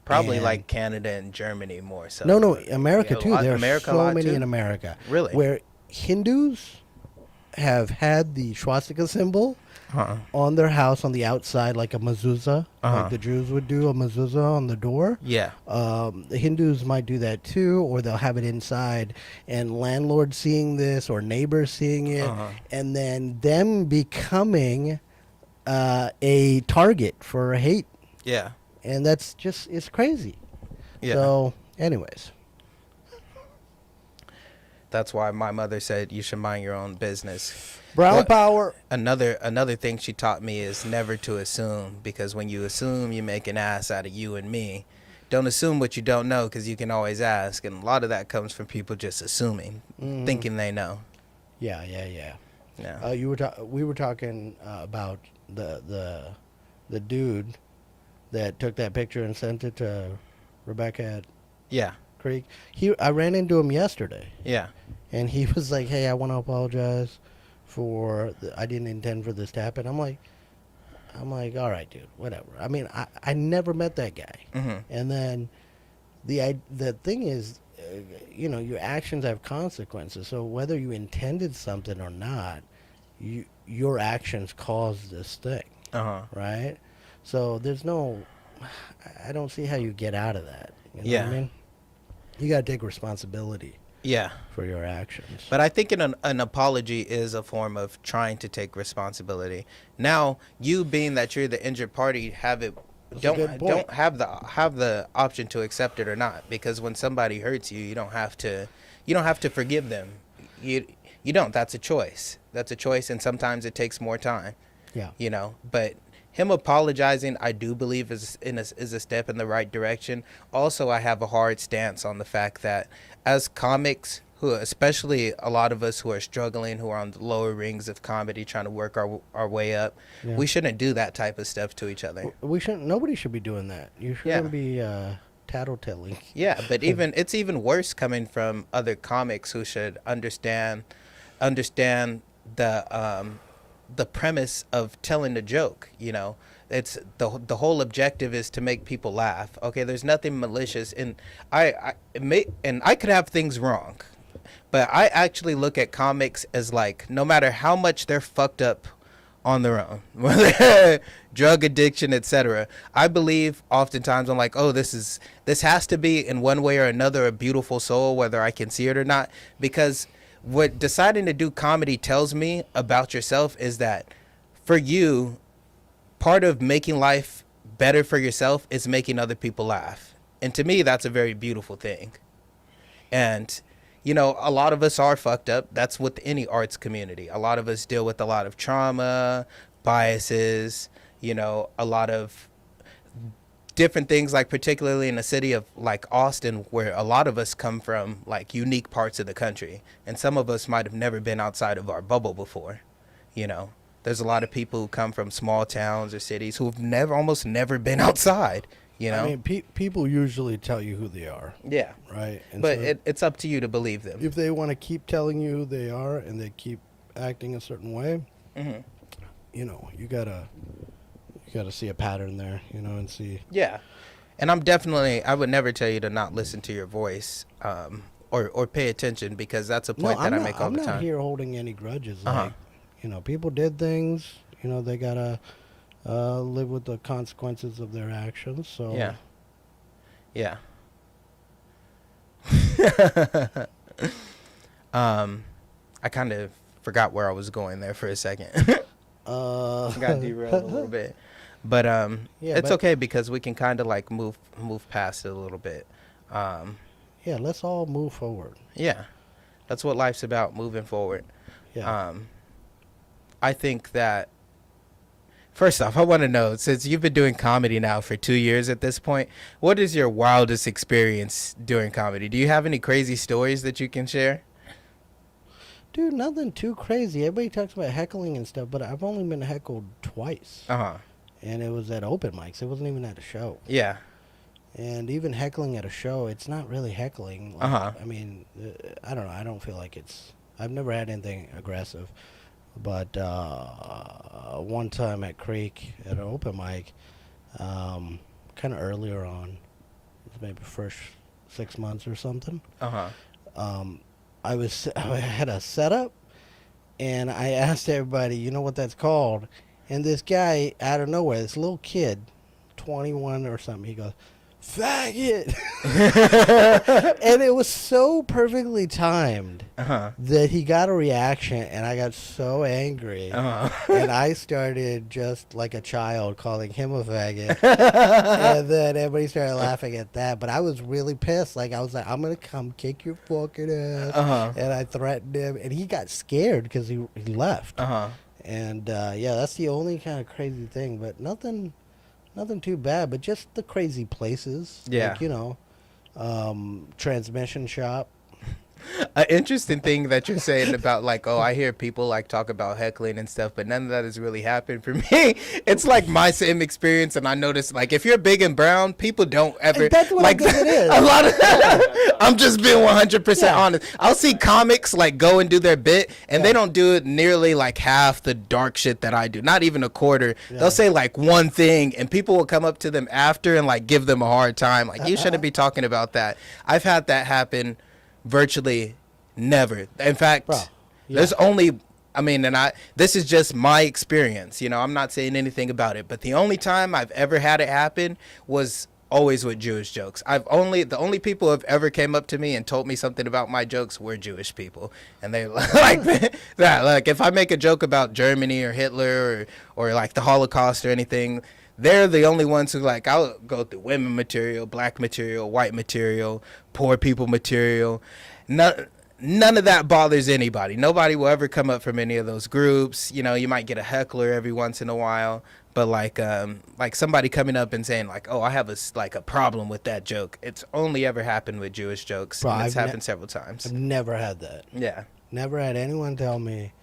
Probably like Canada and Germany more so. No, America too. There are so many too? in America. Really? Where Hindus have had the swastika symbol on their house on the outside, like a mezuzah, like the Jews would do, a mezuzah on the door. Yeah. The Hindus might do that too, or they'll have it inside, and landlords seeing this or neighbors seeing it, and then them becoming a target for hate. Yeah. And that's just, it's crazy. Yeah. So, anyways. That's why my mother said you should mind your own business. Brown power. Another thing she taught me is never to assume, because when you assume, you make an ass out of you and me. Don't assume what you don't know, because you can always ask, and a lot of that comes from people just assuming, thinking they know. Yeah. Yeah. We were talking about the dude that took that picture and sent it to Rebecca at Yeah. Creek. I ran into him yesterday. Yeah. and he was like, "Hey, I want to apologize I didn't intend for this to happen." I'm like, all right, dude, whatever. I mean, I never met that guy, and then the thing is, your actions have consequences. So whether you intended something or not, your actions caused this thing, right? So there's no, I don't see how you get out of that. You know what I mean? You got to take responsibility. Yeah. For your actions. But I think an apology is a form of trying to take responsibility. Now, you being that you're the injured party, don't have the option to accept it or not, because when somebody hurts you, you don't have to forgive them. You don't. That's a choice. That's a choice, and sometimes it takes more time. Yeah. But him apologizing, I do believe is a step in the right direction. Also, I have a hard stance on the fact that as comics, who especially a lot of us who are struggling, who are on the lower rings of comedy, trying to work our way up, we shouldn't do that type of stuff to each other. We shouldn't. Nobody should be doing that. You shouldn't be tattletelling. Yeah, but it's even worse coming from other comics who should understand the premise of telling a joke. It's the whole objective is to make people laugh. Okay, there's nothing malicious, and I could have things wrong, but I actually look at comics as like, no matter how much they're fucked up on their own, drug addiction, etc. I believe oftentimes I'm like, oh, this has to be in one way or another a beautiful soul, whether I can see it or not, because what deciding to do comedy tells me about yourself is that for you, part of making life better for yourself is making other people laugh. And to me, that's a very beautiful thing. And, a lot of us are fucked up. That's with any arts community. A lot of us deal with a lot of trauma, biases, a lot of different things, like particularly in a city of like Austin, where a lot of us come from like unique parts of the country, and some of us might have never been outside of our bubble before. There's a lot of people who come from small towns or cities who've almost never been outside. I mean, people usually tell you who they are. Yeah. Right. And but so it's up to you to believe them. If they want to keep telling you who they are and they keep acting a certain way, you gotta see a pattern there, and see. Yeah. And I would never tell you to not listen to your voice, or pay attention, because that's a point that I make all the time. I'm not here holding any grudges. Like, people did things. They gotta live with the consequences of their actions. So yeah. I kind of forgot where I was going there for a second. Got derailed a little bit. But it's okay, because we can kind of like move past it a little bit. Let's all move forward. Yeah, that's what life's about, moving forward. Yeah. I think that, first off, I want to know, since you've been doing comedy now for 2 years at this point, what is your wildest experience doing comedy? Do you have any crazy stories that you can share? Dude, nothing too crazy. Everybody talks about heckling and stuff, but I've only been heckled twice. And it was at open mics. It wasn't even at a show. Yeah. And even heckling at a show, it's not really heckling. Like, I mean, I don't know. I don't feel like I've never had anything aggressive. But one time at Creek at an open mic, kind of earlier on, maybe first 6 months or something. I had a setup, and I asked everybody, you know what that's called? And this guy, out of nowhere, this little kid, 21 or something, he goes, "Faggot!" And it was so perfectly timed that he got a reaction, and I got so angry. And I started just like a child calling him a faggot. And then everybody started laughing at that. But I was really pissed. Like, I was like, "I'm going to come kick your fucking ass." And I threatened him, and he got scared because he left. And that's the only kind of crazy thing, but nothing too bad, but just the crazy places. Yeah. Like, transmission shop. An interesting thing that you're saying about like, oh, I hear people like talk about heckling and stuff, but none of that has really happened for me. It's like my same experience, and I notice like if you're big and brown, people don't ever. And that's what like I think it is. a lot of. I'm just being 100% honest. I'll see comics like go and do their bit, and they don't do it nearly like half the dark shit that I do. Not even a quarter. They'll say like one thing, and people will come up to them after and like give them a hard time. Like you shouldn't be talking about that. I've had that happen virtually never. In fact, there's only, I mean, and this is just my experience, you know, I'm not saying anything about it, but the only time I've ever had it happen was always with Jewish jokes. The only people who have ever came up to me and told me something about my jokes were Jewish people. And they like that. Like if I make a joke about Germany or Hitler or like the Holocaust or anything, they're the only ones who like, I'll go through women material, black material, white material, poor people material. None of that bothers anybody. Nobody will ever come up from any of those groups. You know, you might get a heckler every once in a while, but like somebody coming up and saying like, oh, I have a problem with that joke. It's only ever happened with Jewish jokes. Bro, and it's happened several times. I've never had that. Yeah. Never had anyone tell me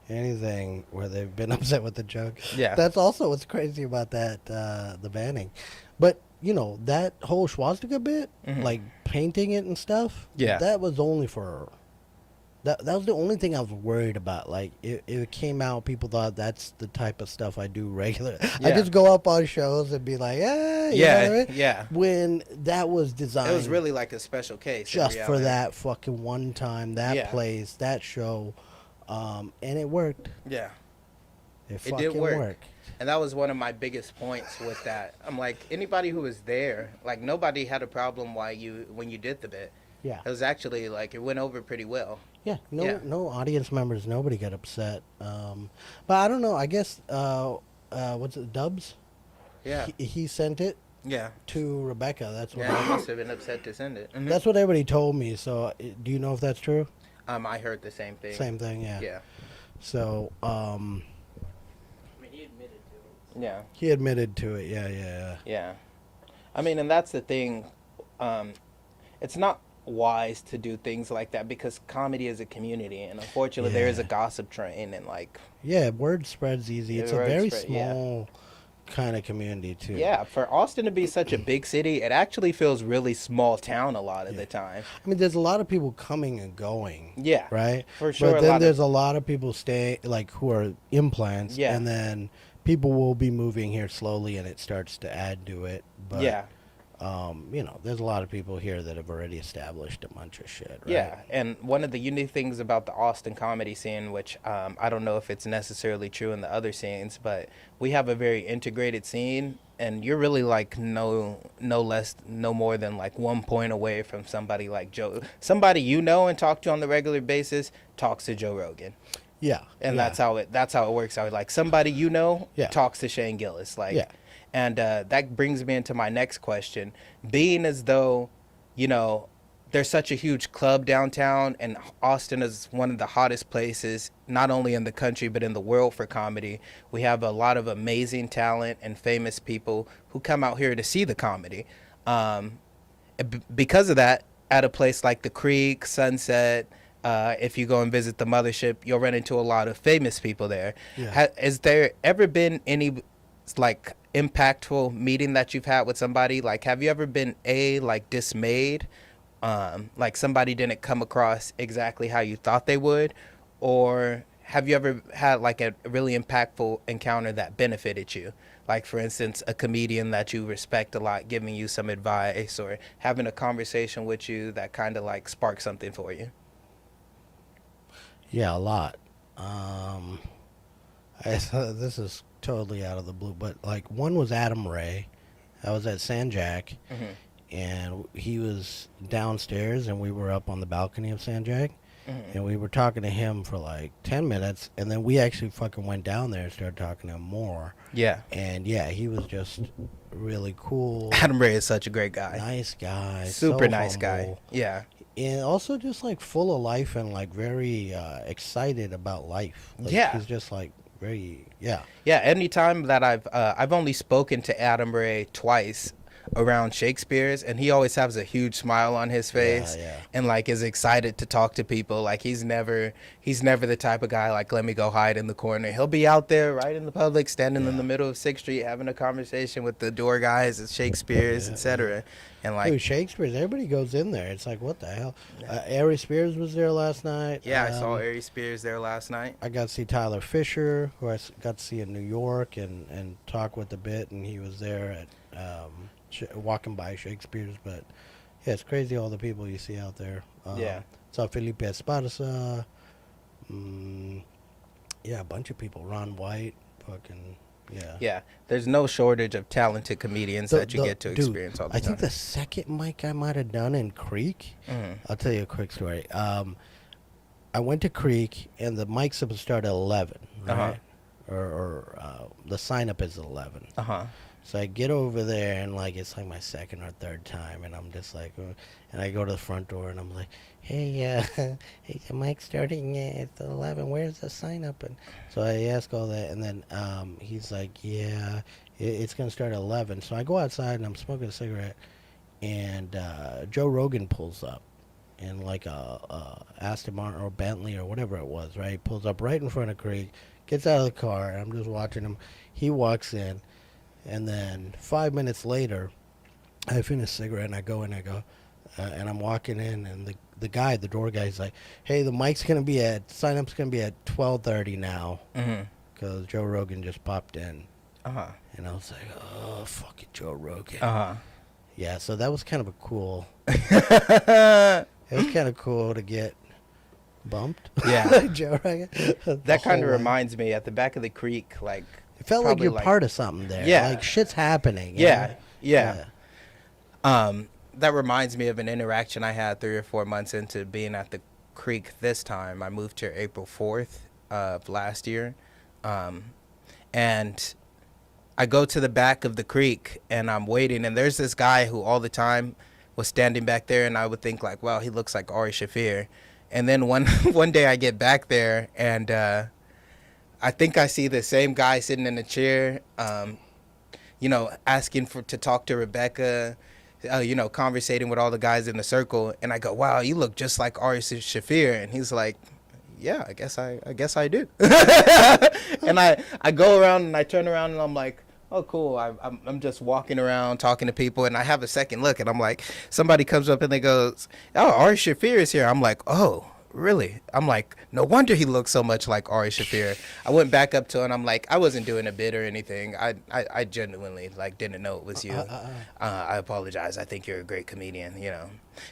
anything where they've been upset with the joke. Yeah. That's also what's crazy about that, the banning. But, you know, that whole swastika bit, like painting it and stuff, that was only for... That was the only thing I was worried about. Like, it came out, people thought that's the type of stuff I do regularly. I just go up on shows and be like, you know what I mean? When that was designed... It was really like a special case. Just for that fucking one time, that place, that show, and it worked. Yeah. It did work. And that was one of my biggest points with that. I'm like, anybody who was there, like, nobody had a problem when you did the bit. Yeah. It was actually, like, it went over pretty well. Yeah, no audience members, nobody got upset. But I don't know, I guess, what's it, Dubs? Yeah. He sent it to Rebecca. That's what he must have been upset to send it. Mm-hmm. That's what everybody told me, so do you know if that's true? I heard the same thing. Same thing, yeah. Yeah. So, I mean, he admitted to it. Yeah. He admitted to it, yeah. Yeah. I mean, and that's the thing. It's not wise to do things like that because comedy is a community, and unfortunately there is a gossip train, and like word spreads easy. It's a very small kind of community too. Yeah, for Austin to be such a big city, it actually feels really small town a lot of the time. I mean, there's a lot of people coming and going. Yeah, right, for sure. But then there's a lot of people stay, like, who are implants. Yeah, and then people will be moving here slowly, and it starts to add to it. But you know, there's a lot of people here that have already established a bunch of shit, right? Yeah, and one of the unique things about the Austin comedy scene, which I don't know if it's necessarily true in the other scenes, but we have a very integrated scene, and you're really like no more than like 1 point away from somebody like Joe. Somebody you know and talk to on the regular basis talks to Joe Rogan. Yeah. And that's how it works out. Like somebody you know talks to Shane Gillis. Like and that brings me into my next question. Being as though, you know, there's such a huge club downtown, and Austin is one of the hottest places, not only in the country, but in the world for comedy. We have a lot of amazing talent and famous people who come out here to see the comedy. Because of that, at a place like the Creek, Sunset, if you go and visit the Mothership, you'll run into a lot of famous people there. Yeah. Has there ever been any, like, impactful meeting that you've had with somebody? Like, have you ever been like dismayed, like somebody didn't come across exactly how you thought they would, or have you ever had like a really impactful encounter that benefited you, like for instance a comedian that you respect a lot giving you some advice, or having a conversation with you that kind of like sparked something for you? Yeah, a lot. This is totally out of the blue, but like one was Adam Ray. I was at San Jack, and he was downstairs, and we were up on the balcony of San Jack, and we were talking to him for like 10 minutes, and then we actually fucking went down there and started talking to him more. Yeah. And yeah, he was just really cool. Adam Ray is such a great guy. Nice guy. Super so nice humble. Guy. Yeah. And also just like full of life and like very excited about life. Like, yeah. He's just like very, Yeah, anytime that I've only spoken to Adam Ray twice, around Shakespeare's, and he always has a huge smile on his face, Yeah. and like is excited to talk to people. Like he's never the type of guy like, let me go hide in the corner. He'll be out there right in the public, standing in the middle of 6th Street, having a conversation with the door guys at Shakespeare's, etc. And like, Dude, Shakespeare's, everybody goes in there. It's like, what the hell? Ari Spears was there last night. yeah, I saw Ari Spears there last night. I got to see Tyler Fisher, who I got to see in New York and talk with a bit, and he was there at walking by Shakespeare's. But yeah, it's crazy all the people you see out there. Yeah. Saw Felipe Esparza. Yeah, a bunch of people. Ron White, fucking yeah. Yeah, there's no shortage of talented comedians that you get to experience all the I time. think the second mic I might have done in Creek, I'll tell you a quick story. I went to Creek, and the mic's supposed to start at 11, right? Or the sign-up is at 11. So I get over there, and like it's like my second or third time, and I'm just like, and I go to the front door, and I'm like, hey, hey, the mic's starting at 11. Where's the sign up? And so I ask all that, and then he's like, yeah, it's gonna start at 11. So I go outside, and I'm smoking a cigarette, and Joe Rogan pulls up, in like a Aston Martin or Bentley or whatever it was, right? He pulls up right in front of Craig, gets out of the car, and I'm just watching him. He walks in. And then 5 minutes later, I finish a cigarette, and I go in, and I'm walking in, and the guy, the door guy's like, hey, the mic's going to be sign-up's going to be at 12:30 now, because Joe Rogan just popped in. And I was like, oh, fuck it, Joe Rogan. Yeah, so that was kind of a cool, it was kind of cool to get bumped. Yeah. Joe Rogan. That kind of reminds me, at the back of the creek, like, it felt like probably you're part of something there. Yeah. Like, shit's happening. you yeah, know? yeah. That reminds me of an interaction I had 3 or 4 months into being at the creek this time. I moved here April 4th of last year. And I go to the back of the creek, and I'm waiting, and there's this guy who all the time was standing back there, and I would think like, wow, he looks like Ari Shaffir. And then one day I get back there, and I think I see the same guy sitting in a chair, asking to talk to Rebecca, conversating with all the guys in the circle. And I go, wow, you look just like Ari Shaffir. And he's like, yeah, I guess I do. And I go around, and I turn around, and I'm like, oh, cool. I'm just walking around talking to people, and I have a second look, and I'm like, somebody comes up and they goes, oh, Ari Shaffir is here. I'm like, oh, really? I'm like, no wonder he looks so much like Ari Shaffir. I went back up to him, and I'm like, I wasn't doing a bit or anything. I genuinely like didn't know it was you. I apologize. I think you're a great comedian.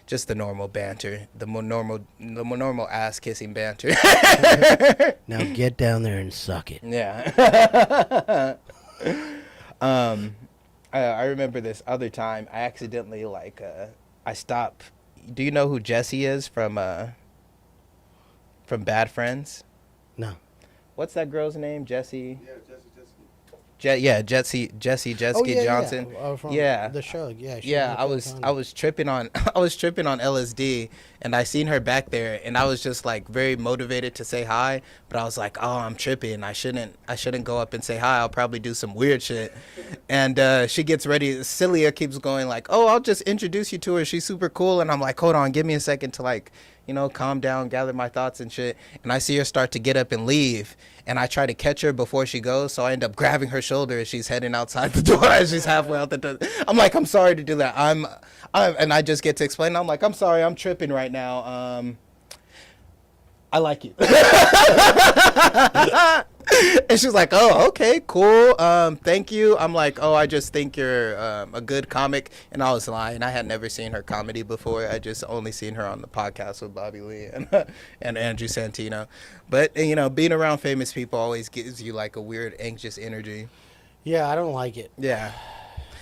Just the normal banter, the more normal ass kissing banter. Now get down there and suck it. Yeah. I remember this other time I accidentally I stopped. Do you know who Jesse is from Bad Friends? No. What's that girl's name? Jesse. Yeah, Jesse Johnson. From Yeah. the show. Yeah. Yeah, I was tripping on LSD, and I seen her back there, and I was just like very motivated to say hi, but I was like, oh, I'm tripping. I shouldn't go up and say hi. I'll probably do some weird shit. And she gets ready. Celia keeps going like, oh, I'll just introduce you to her. She's super cool. And I'm like, hold on, give me a second to calm down, gather my thoughts and shit. And I see her start to get up and leave, and I try to catch her before she goes, so I end up grabbing her shoulder as she's heading outside the door, as she's halfway out the door. I'm like, I'm sorry to do that. And I just get to explain. I'm like, I'm sorry, I'm tripping right now. I like you. And she's like, oh, okay, cool. Thank you. I'm like, oh, I just think you're a good comic. And I was lying. I had never seen her comedy before. I just only seen her on the podcast with Bobby Lee and Andrew Santino. But, being around famous people always gives you like a weird, anxious energy. Yeah, I don't like it. Yeah.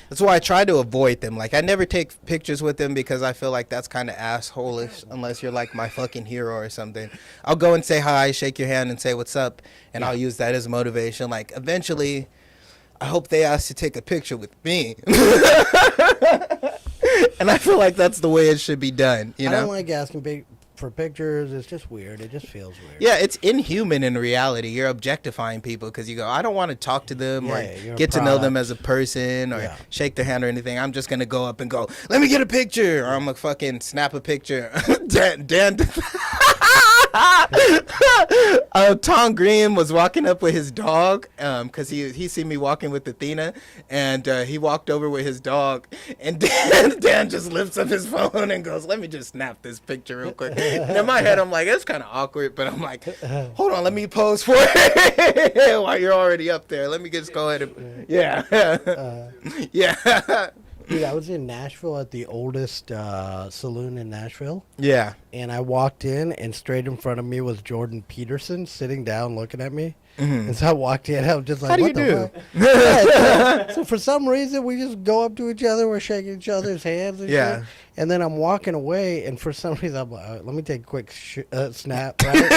That's why I try to avoid them. Like, I never take pictures with them because I feel like that's kind of asshole-ish unless you're like my fucking hero or something. I'll go and say hi, shake your hand, and say what's up, and I'll use that as motivation. Like, eventually, I hope they ask to take a picture with me. And I feel like that's the way it should be done, I don't like asking for pictures. It's just weird. It just feels weird. Yeah, it's inhuman in reality. You're objectifying people because you go, I don't want to talk to them Yeah, or you're a get to know them product. as a person or Yeah. shake their hand or anything. I'm just going to go up and go, let me get a picture. Or I'm going to fucking snap a picture. Dan Tom Green was walking up with his dog because he seen me walking with Athena, and he walked over with his dog, and Dan just lifts up his phone and goes, let me just snap this picture real quick. And in my head, I'm like, it's kind of awkward, but I'm like, hold on, let me pose for it while you're already up there. Let me just go ahead and, yeah. Yeah. Dude, I was in Nashville at the oldest saloon in Nashville, Yeah. and I walked in, and straight in front of me was Jordan Peterson sitting down looking at me. And so I walked in, I was just like, How do what you the do? fuck? Yeah, so for some reason, we just go up to each other, we're shaking each other's hands and Yeah. shit. And then I'm walking away, and for some reason, I'm like, let me take a quick snap, right?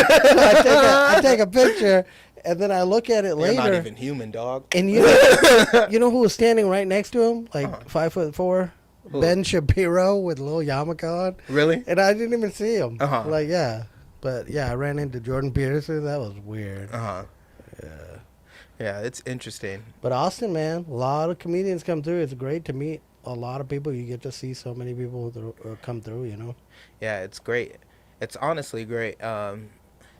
So I take a picture, and then I look at it You're later. not even human, dog. And you know who was standing right next to him, like 5'4"? Who? Ben Shapiro with Lil Yarmulke on. Really? And I didn't even see him. Uh-huh. Like, yeah. But, yeah, I ran into Jordan Peterson. That was weird. Uh-huh. Yeah, it's interesting. But Austin, man, a lot of comedians come through. It's great to meet a lot of people. You get to see so many people come through, you know? Yeah, it's great. It's honestly great.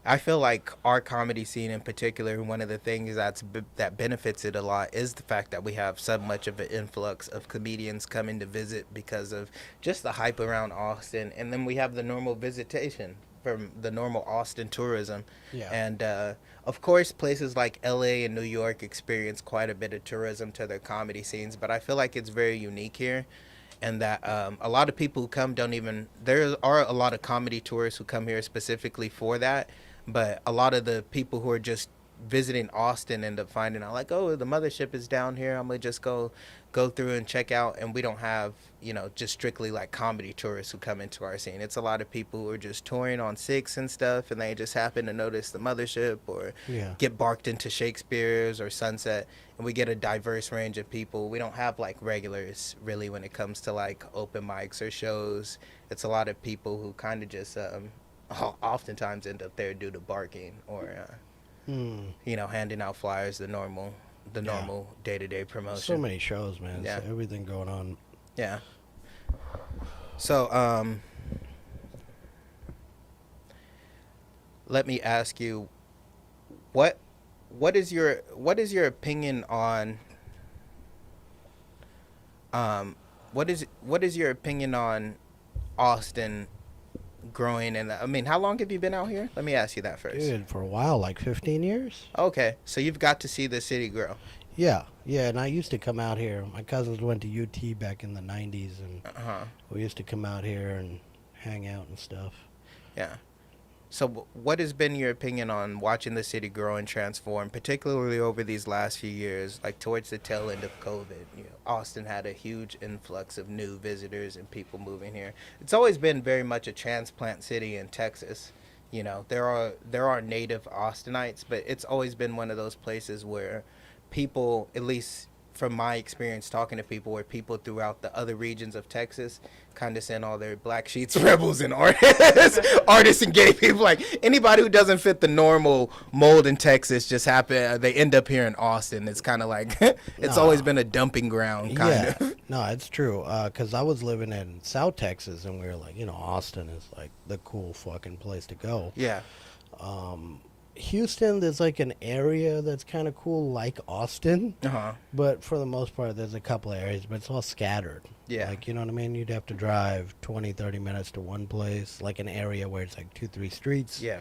I feel like our comedy scene in particular, one of the things that benefits it a lot is the fact that we have so much of an influx of comedians coming to visit because of just the hype around Austin. And then we have the normal visitation from the normal Austin tourism. Yeah. And, of course, places like LA and New York experience quite a bit of tourism to their comedy scenes, but I feel like it's very unique here. And that a lot of people who come there are a lot of comedy tourists who come here specifically for that, but a lot of the people who are just visiting Austin end up finding out like, oh, the mothership is down here, I'm gonna just go through and check out. And we don't have, just strictly like comedy tourists who come into our scene. It's a lot of people who are just touring on Six and stuff, and they just happen to notice the mothership or get barked into Shakespeare's or Sunset. And we get a diverse range of people. We don't have like regulars really when it comes to like open mics or shows. It's a lot of people who kind of just oftentimes end up there due to barking or handing out flyers, the normal day-to-day promotion. So many shows, man. Yeah. So everything going on. Yeah. So let me ask you, what is your opinion on what is your opinion on Austin growing? And I mean, how long have you been out here? Let me ask you that first. Dude, for a while, like 15 years. Okay, so you've got to see the city grow. Yeah, and I used to come out here. My cousins went to UT back in the 90s, and we used to come out here and hang out and stuff. Yeah. So what has been your opinion on watching the city grow and transform, particularly over these last few years, like towards the tail end of COVID? Austin had a huge influx of new visitors and people moving here. It's always been very much a transplant city in Texas. There are native Austinites, but it's always been one of those places where people, at least from my experience talking to people, where people throughout the other regions of Texas kind of send all their black sheets, rebels, and artists and gay people. Like anybody who doesn't fit the normal mold in Texas they end up here in Austin. It's kind of like it's always been a dumping ground, kind of. No, it's true. Because I was living in South Texas, and we were like, Austin is like the cool fucking place to go. Yeah. Houston, there's like an area that's kind of cool, like Austin. But for the most part, there's a couple areas, but it's all scattered. Yeah. Like, you know what I mean? You'd have to drive 20, 30 minutes to one place, like an area where it's like 2-3 streets. Yeah.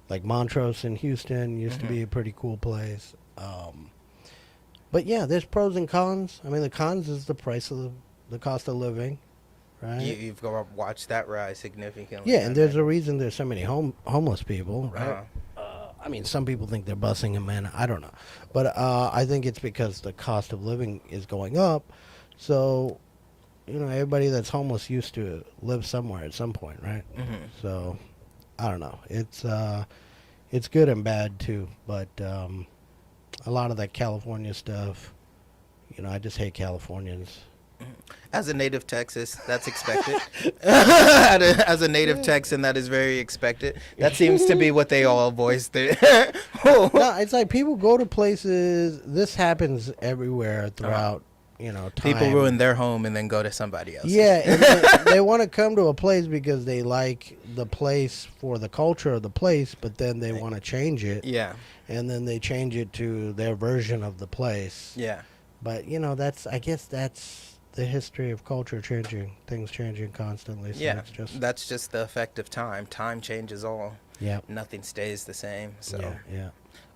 Like Montrose in Houston used to be a pretty cool place. But yeah, there's pros and cons. I mean, the cons is the price of the cost of living, right? You've got to watch that rise significantly. Yeah, and there's a reason there's so many homeless people, right? I mean, some people think they're busing them in. I don't know. But I think it's because the cost of living is going up. So, everybody that's homeless used to live somewhere at some point, right? So, I don't know. It's good and bad, too. But a lot of that California stuff, I just hate Californians. As a native Texas, that's expected. As a native Texan, that is very expected. That seems to be what they all voiced. No, it's like people go to places. This happens everywhere throughout, time. People ruin their home and then go to somebody else. Yeah, and they want to come to a place because they like the place for the culture of the place, but then they want to change it. Yeah. And then they change it to their version of the place. Yeah. But, I guess that's the history of culture changing, things changing constantly. So Yeah. it's just, That's just the effect of time. Time changes all. yeah. Nothing stays the same. So Yeah.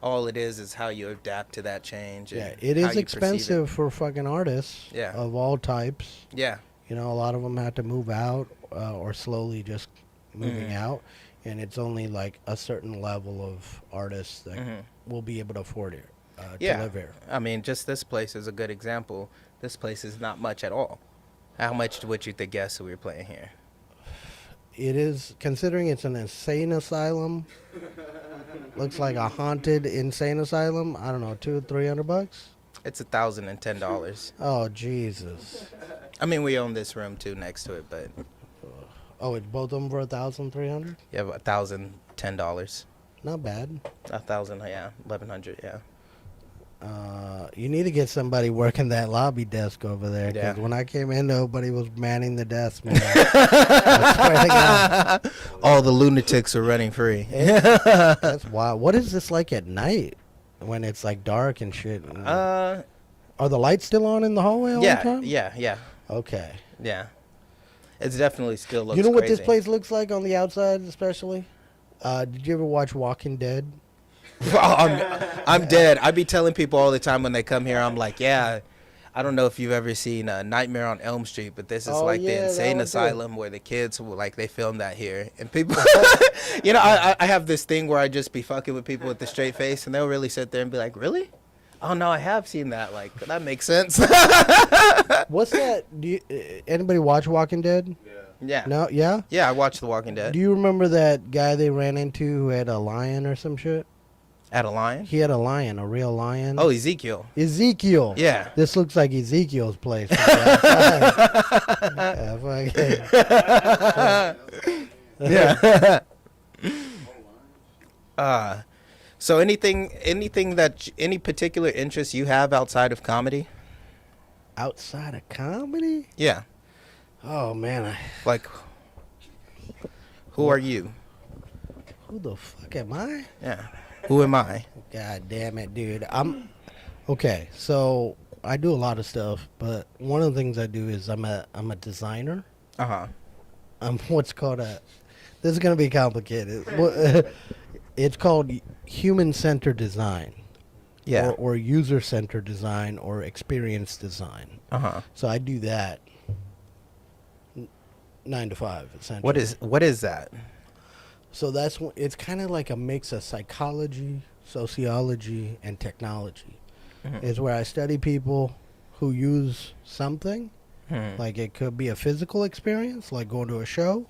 all it is how you adapt to that change. And Yeah, it how is you perceive expensive for fucking artists Yeah. of all types. it. Yeah. A lot of them have to move out or slowly just moving out. And it's only like a certain level of artists that will be able to afford it to live here. I mean, just this place is a good example. This place is not much at all. How much would you think guess we were playing here? It is, considering it's an insane asylum, looks like a haunted insane asylum. I don't know, $200-300. It's $1,010. Oh Jesus! I mean, we own this room too next to it, but Oh, it's both of them for $1,300. yeah, $1,010. Not bad. 1,000, yeah, 1,100, yeah. You need to get somebody working that lobby desk over there. Because Yeah. when I came in, nobody was manning the desk, man. I swear to God. All the lunatics are running free. That's wild. What is this like at night when it's like dark and shit? Are the lights still on in the hallway all the Yeah, time? yeah. Okay. Yeah. It's definitely still looks You know what this crazy. place looks like on the outside, especially? Did you ever watch Walking Dead? I'm dead. I be telling people all the time when they come here, I'm like, yeah, I don't know if you've ever seen Nightmare on Elm Street, but this is Oh, like yeah, the that insane one too. asylum where the kids, they filmed that here. And people, I have this thing where I just be fucking with people with the straight face, and they'll really sit there and be like, really? Oh, no, I have seen that. Like, that makes sense. What's that? Anybody watch Walking Dead? Yeah. No? Yeah? Yeah, I watched The Walking Dead. Do you remember that guy they ran into who had a lion or some shit? At a lion? He had a lion, a real lion. Oh, Ezekiel. Ezekiel. Yeah. This looks like Ezekiel's place. Yeah, fucking- Yeah. So any particular interest you have outside of comedy? Outside of comedy? Yeah. Oh, man. Like, who are you? Who the fuck am I? Yeah. Who am I? God damn it, dude. Okay, so I do a lot of stuff, but one of the things I do is I'm a designer. Uh-huh. I'm what's called this is going to be complicated. It's called human-centered design. Yeah. Or user-centered design or experience design. Uh-huh. So I do that 9 to 5, essentially. What is that? So it's kind of like a mix of psychology, sociology, and technology. It's where I study people who use something. Like it could be a physical experience, like going to a show,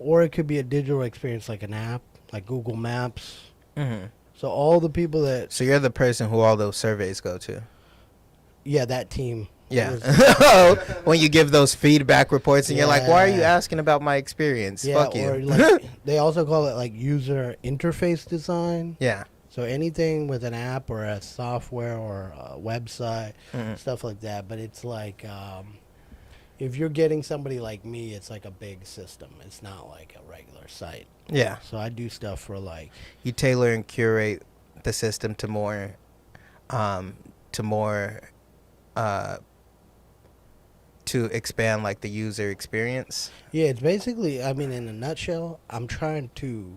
or it could be a digital experience, like an app, like Google Maps. So all the people that, So you're the person who all those surveys go to. yeah, that team. Yeah. When you give those feedback reports and you're like, why are you Yeah. asking about my experience? Yeah, Fuck you. or like, they also call it like user interface design. Yeah. So anything with an app or a software or a website, stuff like that. But it's like, if you're getting somebody like me, it's like a big system. It's not like a regular site. Yeah. So I do stuff for like, You tailor and curate the system to more to expand like the user experience. yeah, it's basically, I mean, in a nutshell, I'm trying to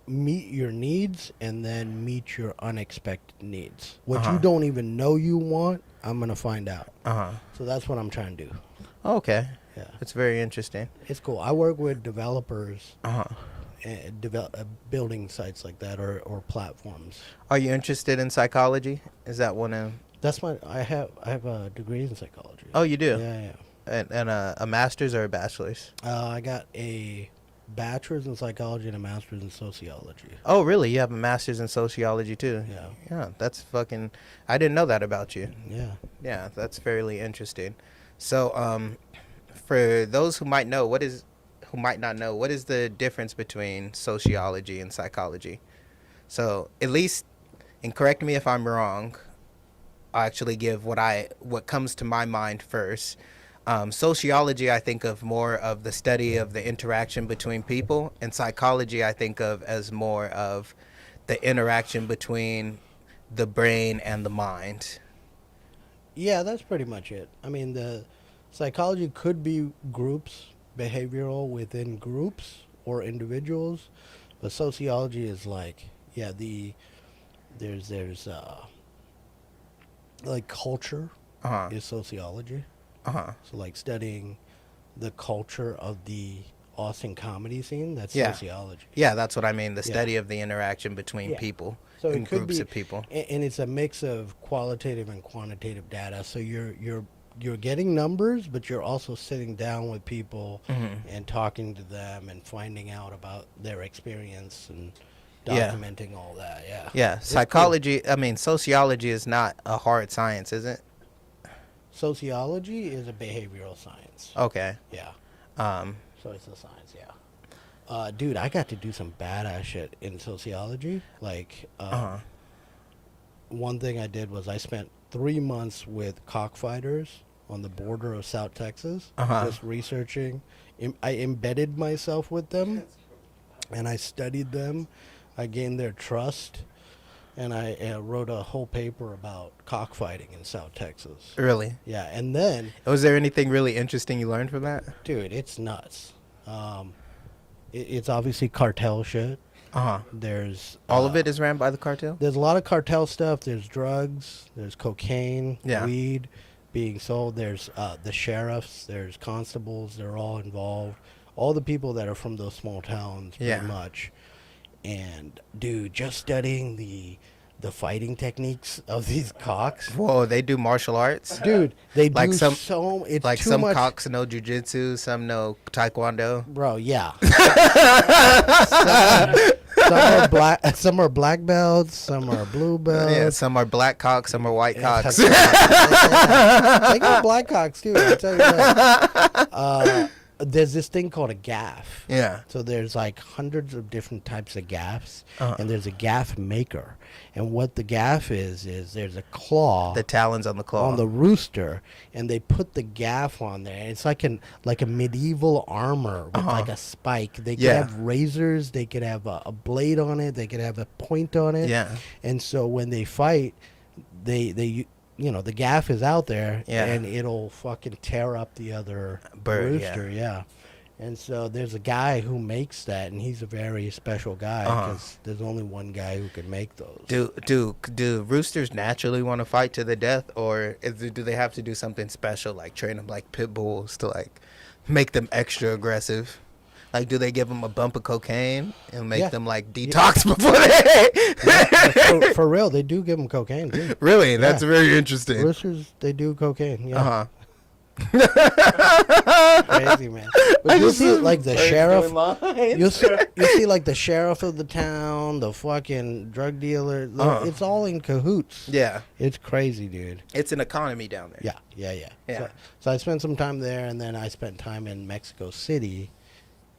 meet your needs and then meet your unexpected needs. What you don't even know you want, I'm going to find out. So that's what I'm trying to do. Okay. Yeah. It's very interesting. It's cool. I work with developers Uh-huh. building sites like that or platforms. Are you interested in psychology? Is that one of... That's I have a degree in psychology. Oh, you do? Yeah. And a master's or a bachelor's? I got a bachelor's in psychology and a master's in sociology. Oh, really? You have a master's in sociology too? Yeah. Yeah, that's fucking. I didn't know that about you. Yeah. Yeah, that's fairly interesting. So, for those who might not know, what is the difference between sociology and psychology? So, at least, and correct me if I'm wrong, I'll actually give what comes to my mind first. Sociology, I think of more of the study of the interaction between people, and psychology, I think of as more of the interaction between the brain and the mind. Yeah, that's pretty much it. I mean, the psychology could be groups, behavioral within groups or individuals, but sociology is like, yeah, there's like culture Uh huh. is sociology. Uh huh. So like studying the culture of the Austin comedy scene, that's Yeah. sociology. Yeah, that's what I mean. The Yeah. study of the interaction between Yeah. people So and it could groups be, of people. and it's a mix of qualitative and quantitative data. So you're getting numbers, but you're also sitting down with people Mm-hmm. and talking to them and finding out about their experience and Yeah. documenting all that. Yeah. Yeah, It's cool. psychology. I mean, sociology is not a hard science, is it? Sociology is a behavioral science. Okay. Yeah. Um. So it's a science. Yeah. Dude, I got to do some badass shit in sociology. Like, Uh-huh. one thing I did was I spent 3 months with cockfighters on the border of South Texas, Uh-huh. just researching. I embedded myself with them, and I studied them. I gained their trust, and I wrote a whole paper about cockfighting in South Texas. Really? Yeah, and then, Was there anything really interesting you learned from that? dude, it's nuts. It's obviously cartel shit. Uh huh. There's All of it is ran by the cartel. There's a lot of cartel stuff. There's drugs. There's cocaine, Yeah. weed being sold. There's the sheriffs. There's constables. They're all involved. All the people that are from those small towns, pretty Yeah. much. And dude, just studying the fighting techniques of these cocks. Whoa, they do martial arts. Dude, they Like do some- so. It's Like too some much. cocks know jujitsu, some know taekwondo. Bro, yeah. some are black. Some are black belts. Some are blue belts. Yeah, some are black cocks, some are white cocks. They got black cocks too. I tell you what. There's this thing called a gaff. Yeah. So there's like hundreds of different types of gaffs, Uh-huh. and there's a gaff maker. And what the gaff is there's a claw The talons on the claw. on the rooster, and they put the gaff on there. And it's like a medieval armor with Uh-huh. like a spike. They could Yeah. have razors. They could have a blade on it. They could have a point on it. Yeah. And so when they fight, they the gaff is out there, Yeah. and it'll fucking tear up the other Bird, yeah. rooster. Yeah. And so there's a guy who makes that, and he's a very special guy Uh-huh. because there's only one guy who can make those. Do roosters naturally want to fight to the death, or do they have to do something special, like train them like pit bulls to like make them extra aggressive? Like, do they give them a bump of cocaine and make Yeah. them like detox before they? Yeah, for real, they do give them cocaine too. Really, that's Yeah. very interesting. Roosters, they do cocaine. Yeah. Uh huh. Crazy, man. But you'll see like the sheriff. You'll see like the sheriff of the town, the fucking drug dealer. Uh-huh. It's all in cahoots. Yeah, It's crazy, dude. it's an economy down there. Yeah. Yeah. So I spent some time there, and then I spent time in Mexico City,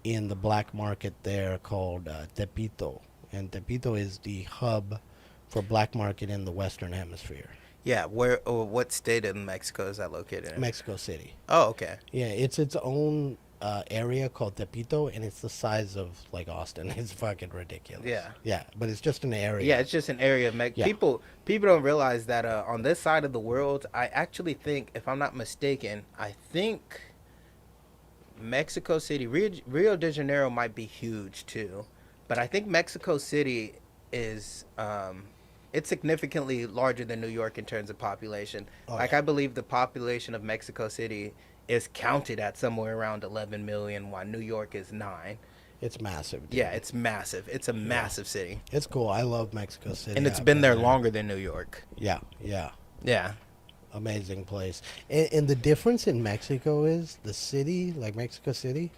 in the black market there called Tepito, and Tepito is the hub for black market in the Western Hemisphere. Yeah, where or what state in Mexico is that located in? Mexico City. Oh, okay. Yeah, it's its own area called Tepito, and it's the size of like Austin. It's fucking ridiculous. Yeah. Yeah, but it's just an area. Yeah, it's just an area of Yeah. People don't realize that on this side of the world, I actually think, if I'm not mistaken, I think Mexico City, Rio de Janeiro might be huge too, but I think Mexico City is it's significantly larger than New York in terms of population. Oh, Like, yeah. I believe the population of Mexico City is counted at somewhere around 11 million, while New York is 9. It's massive. Dude. Yeah, it's massive. It's a massive city, It's cool. I love Mexico City. and it's I've been there longer than New York. Yeah. Yeah. Amazing place. And the difference in Mexico is the city, like Mexico City,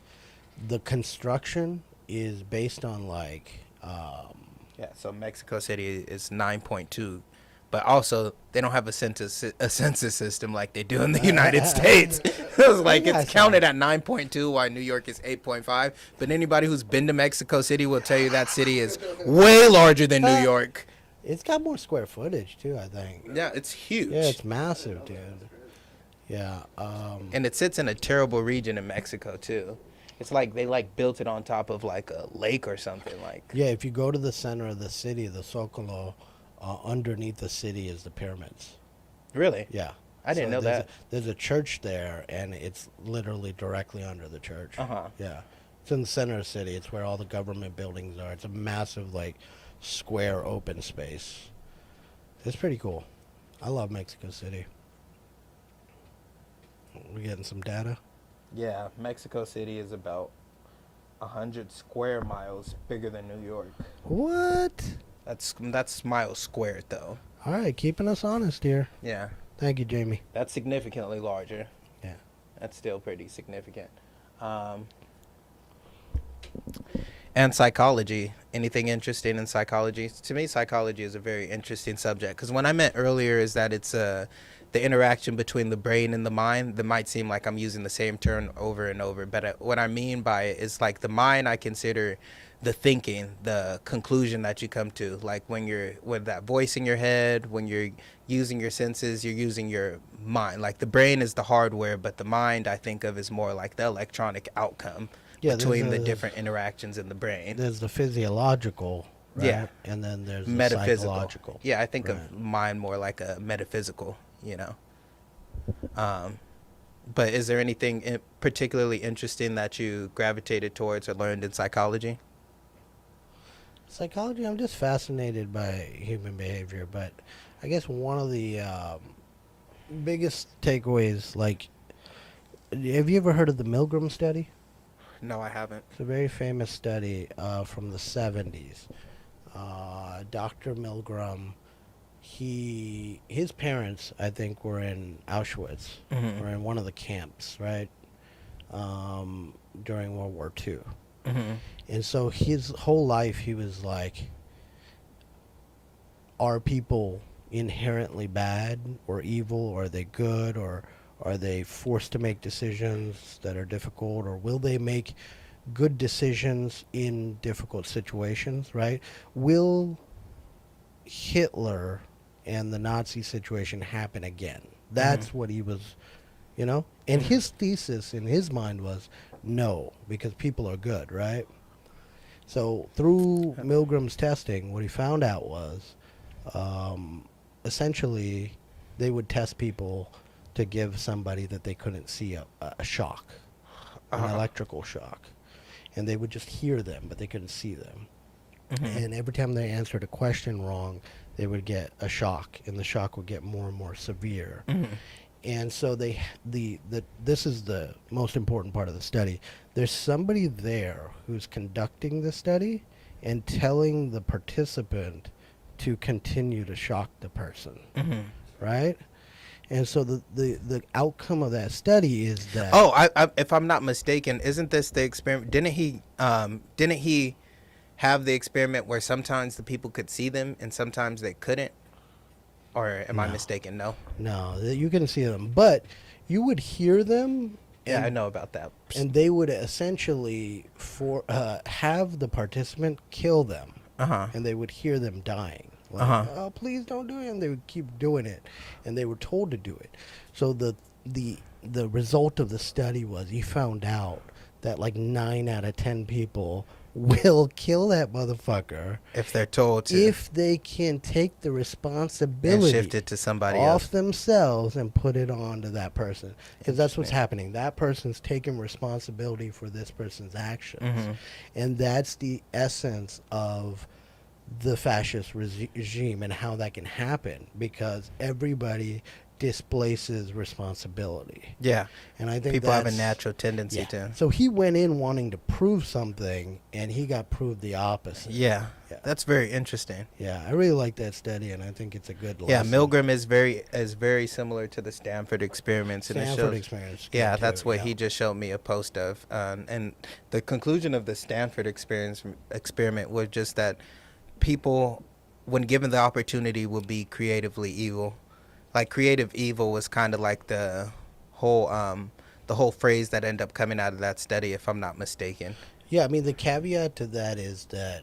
the construction is based on like Yeah, so Mexico City is 9.2, but also they don't have a census system like they do in the United States. It was like got it's counted some. at 9.2, while New York is 8.5. But anybody who's been to Mexico City will tell you that city is way larger than New York. it's got more square footage too, I think. Yeah, it's huge. Yeah, it's massive, dude. Yeah. And it sits in a terrible region in Mexico too. It's like they like built it on top of like a lake or something like. Yeah, if you go to the center of the city, the Zocalo, underneath the city is the pyramids. Really? Yeah. I didn't know that. There's a church there, and it's literally directly under the church. Uh-huh. Yeah. It's in the center of the city. It's where all the government buildings are. It's a massive, like, square open space. It's pretty cool. I love Mexico City. We getting some data? Yeah, Mexico City is about 100 square miles bigger than New York. What? That's miles squared though. All right, keeping us honest here. Yeah, Thank you, Jamie. that's significantly larger. Yeah. That's still pretty significant. And psychology. Anything interesting in psychology? To me, psychology is a very interesting subject because what I meant earlier is that it's the interaction between the brain and the mind. That might seem like I'm using the same term over and over, but what I mean by it is like the mind I consider the thinking, the conclusion that you come to. Like when you're with that voice in your head, when you're using your senses, you're using your mind. Like the brain is the hardware, but the mind I think of as more like the electronic outcome between the different interactions in the brain. There's the physiological, right? Yeah. And then there's the Metaphysical. psychological. Yeah, I think Right. of mind more like a metaphysical, you know. But is there anything particularly interesting that you gravitated towards or learned in psychology? Psychology, I'm just fascinated by human behavior, but I guess one of the biggest takeaways, like, have you ever heard of the Milgram study? No, I haven't. It's a very famous study from the 70s. Dr. Milgram, his parents, I think, were in Auschwitz, Mhm. or in one of the camps, right, during World War II. Mm-hmm. And so his whole life, he was like, are people inherently bad or evil? Or are they good? Or are they forced to make decisions that are difficult? Or will they make good decisions in difficult situations, right? Will Hitler and the Nazi situation happen again? That's what he was, you know? And his thesis in his mind was no, because people are good, right? So through Milgram's testing, what he found out was essentially they would test people to give somebody that they couldn't see a shock, an electrical shock. And they would just hear them, but they couldn't see them. And every time they answered a question wrong, they would get a shock, and the shock would get more and more severe. And so this is the most important part of the study. There's somebody there who's conducting the study and telling the participant to continue to shock the person, right? And so the outcome of that study is that If I'm not mistaken, isn't this the experiment? Didn't he have the experiment where sometimes the people could see them and sometimes they couldn't? Or am I mistaken? No. no, you can see them, but you would hear them. Yeah, and, I know about that. And they would essentially have the participant kill them, and they would hear them dying. Like, oh, please don't do it, and they would keep doing it, and they were told to do it. So the result of the study was he found out that like 9 out of 10 people will kill that motherfucker If they're told to, if they can take the responsibility and shift it to somebody off else. themselves and put it on to that person, because that's what's happening. That person's taking responsibility for this person's actions, and that's the essence of the fascist regime and how that can happen, because everybody displaces responsibility. Yeah. And I think People have a that's- natural tendency yeah. to. So he went in wanting to prove something, and he got proved the opposite. Yeah. Yeah. That's very interesting. Yeah, I really like that study, and I think it's a good Yeah, lesson. Milgram is very similar to the Stanford experiments. And it Stanford shows, experience. yeah, good that's too, what yeah. he just showed me a post of. And the conclusion of the Stanford experiment was just that people, when given the opportunity, will be creatively evil. Like creative evil was kind of like the whole phrase that ended up coming out of that study, if I'm not mistaken. Yeah, I mean, the caveat to that is that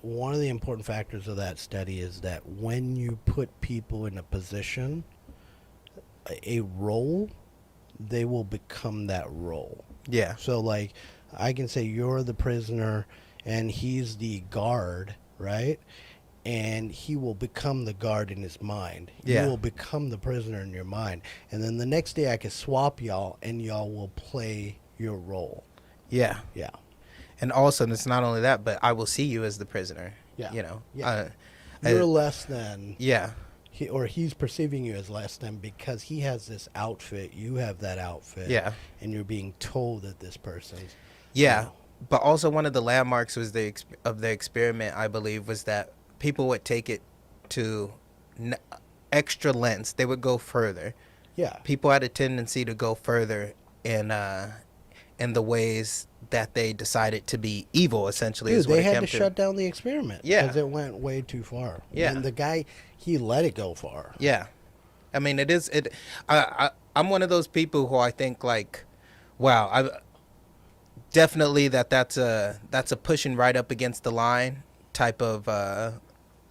one of the important factors of that study is that when you put people in a position, a role, they will become that role. Yeah. So, like, I can say you're the prisoner and he's the guard, right? And he will become the guard in his mind. Yeah. You will become the prisoner in your mind. And then the next day I can swap y'all and y'all will play your role. Yeah. Yeah. And also, it's not only that, but I will see you as the prisoner. Yeah. You know. Yeah. You're less than. Yeah. Or he's perceiving you as less than because he has this outfit, you have that outfit. Yeah. And you're being told that this person's. Yeah. You know, But also, one of the landmarks was of the experiment, I believe, was that people would take it to extra lengths. They would go further. yeah. People had a tendency to go further in the ways that they decided to be evil, essentially. Dude, is what they it had came to shut down the experiment. Yeah. Because it went way too far. Yeah. And the guy, he let it go far. Yeah. I mean, I'm one of those people who I think, like, wow, I definitely that's a pushing right up against the line type of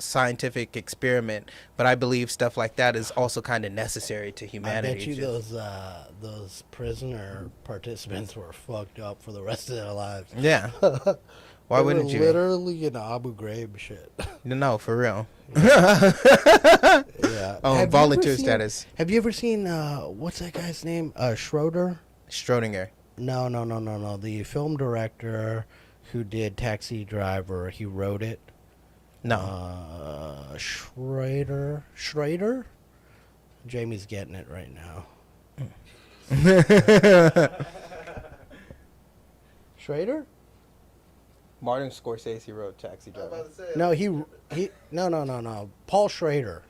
scientific experiment, but I believe stuff like that is also kind of necessary to humanity. I bet you those prisoner participants were fucked up for the rest of their lives. Yeah. Why They wouldn't were you? literally in Abu Ghraib shit. No, for real. Yeah. Oh, Have you volunteer ever seen- status. Have you ever seen what's that guy's name? Schroeder? Schrodinger. No. The film director who did Taxi Driver, he wrote it. No. Schrader? Jamie's getting it right now. Schrader? Martin Scorsese wrote Taxi I was Driver. about to say, No, no. Paul Schrader.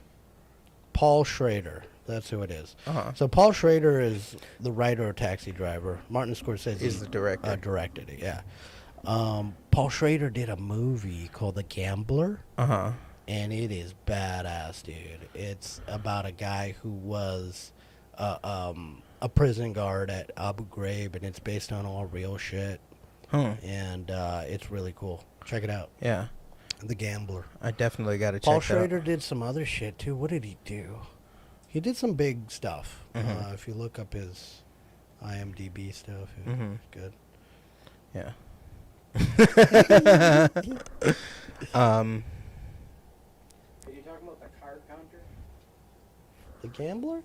Paul Schrader. That's who it is. Uh-huh. So Paul Schrader is the writer of Taxi Driver. Martin Scorsese He's the director. directed it. Yeah. Paul Schrader did a movie called The Gambler, Uh-huh. and it is badass, dude. It's about a guy who was a prison guard at Abu Ghraib, and it's based on all real shit. And it's really cool. Check it out. Yeah. The Gambler. I definitely got to check Paul that out. Schrader did some other shit too. What did he do? He did some big stuff. Mhm. If you look up his IMDb stuff, it's Mhm. good. Yeah. Are you talking about the card counter? The Gambler?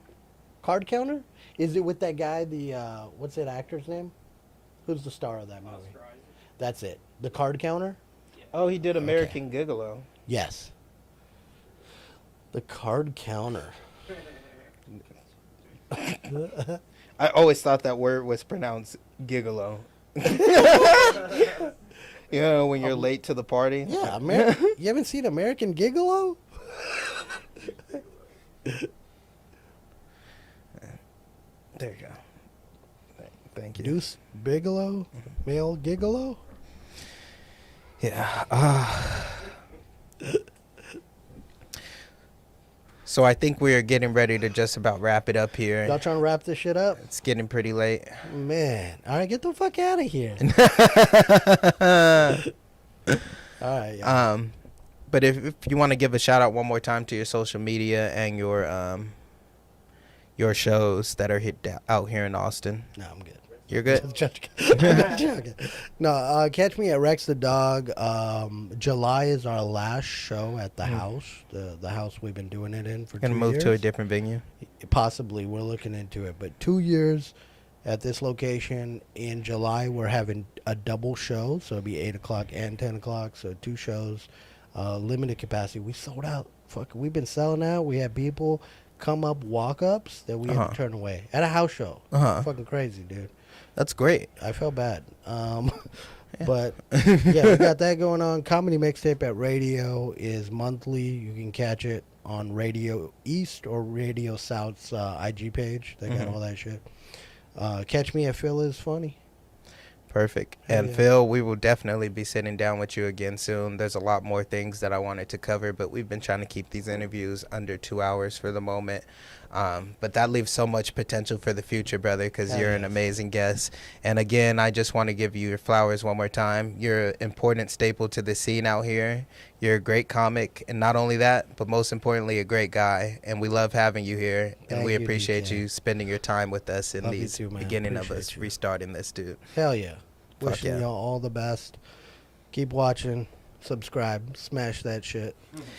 Card Counter? Is it with that guy, the, what's that actor's name? Who's the star of that movie? Oscar Isaac? That's it. The Card Counter? Oh, he did American Gigolo. Yes. The Card Counter. I always thought that word was pronounced gigolo. You know, when you're late to the party. Yeah, you haven't seen American Gigolo? There you go. Thank you. Deuce Bigelow? Male Gigolo? Yeah. So I think we are getting ready to just about wrap it up here. Y'all trying to wrap this shit up? It's getting pretty late. Man. All right, get the fuck out of here. All right. Yeah. But if you want to give a shout out one more time to your social media and your shows that are out here in Austin. No, I'm good. You're good? I'm joking. No, catch me at Rex the Dog. July is our last show at the house. The house we've been doing it in for 2 Gonna years. move to a different venue. Possibly, we're looking into it. But 2 years at this location. In July, we're having a double show, so it'll be 8 o'clock and 10 o'clock. So 2 shows, limited capacity. We sold out. Fuck, we've been selling out. We had people come up walk ups that we had to turn away at a house show. Fucking crazy, dude. That's great. I felt bad. But yeah, we got that going on. Comedy Mixtape at Radio is monthly. You can catch it on Radio East or Radio South's IG page. They got all that shit. Catch me at Phil is Funny. Perfect. Hell And yeah. Phil, we will definitely be sitting down with you again soon. There's a lot more things that I wanted to cover, but we've been trying to keep these interviews under 2 hours for the moment. But that leaves so much potential for the future, brother, because Hell you're an yes. amazing guest. And again, I just want to give you your flowers one more time. You're an important staple to the scene out here. You're a great comic, and not only that, but most importantly, a great guy. And we love having you here, and Thank we you, appreciate DK. you spending your time with us in Love you these too, man. beginning of Appreciate us you. restarting this, dude. Hell yeah. Fuck Wishing yeah. y'all all the best. Keep watching. Subscribe. Smash that shit.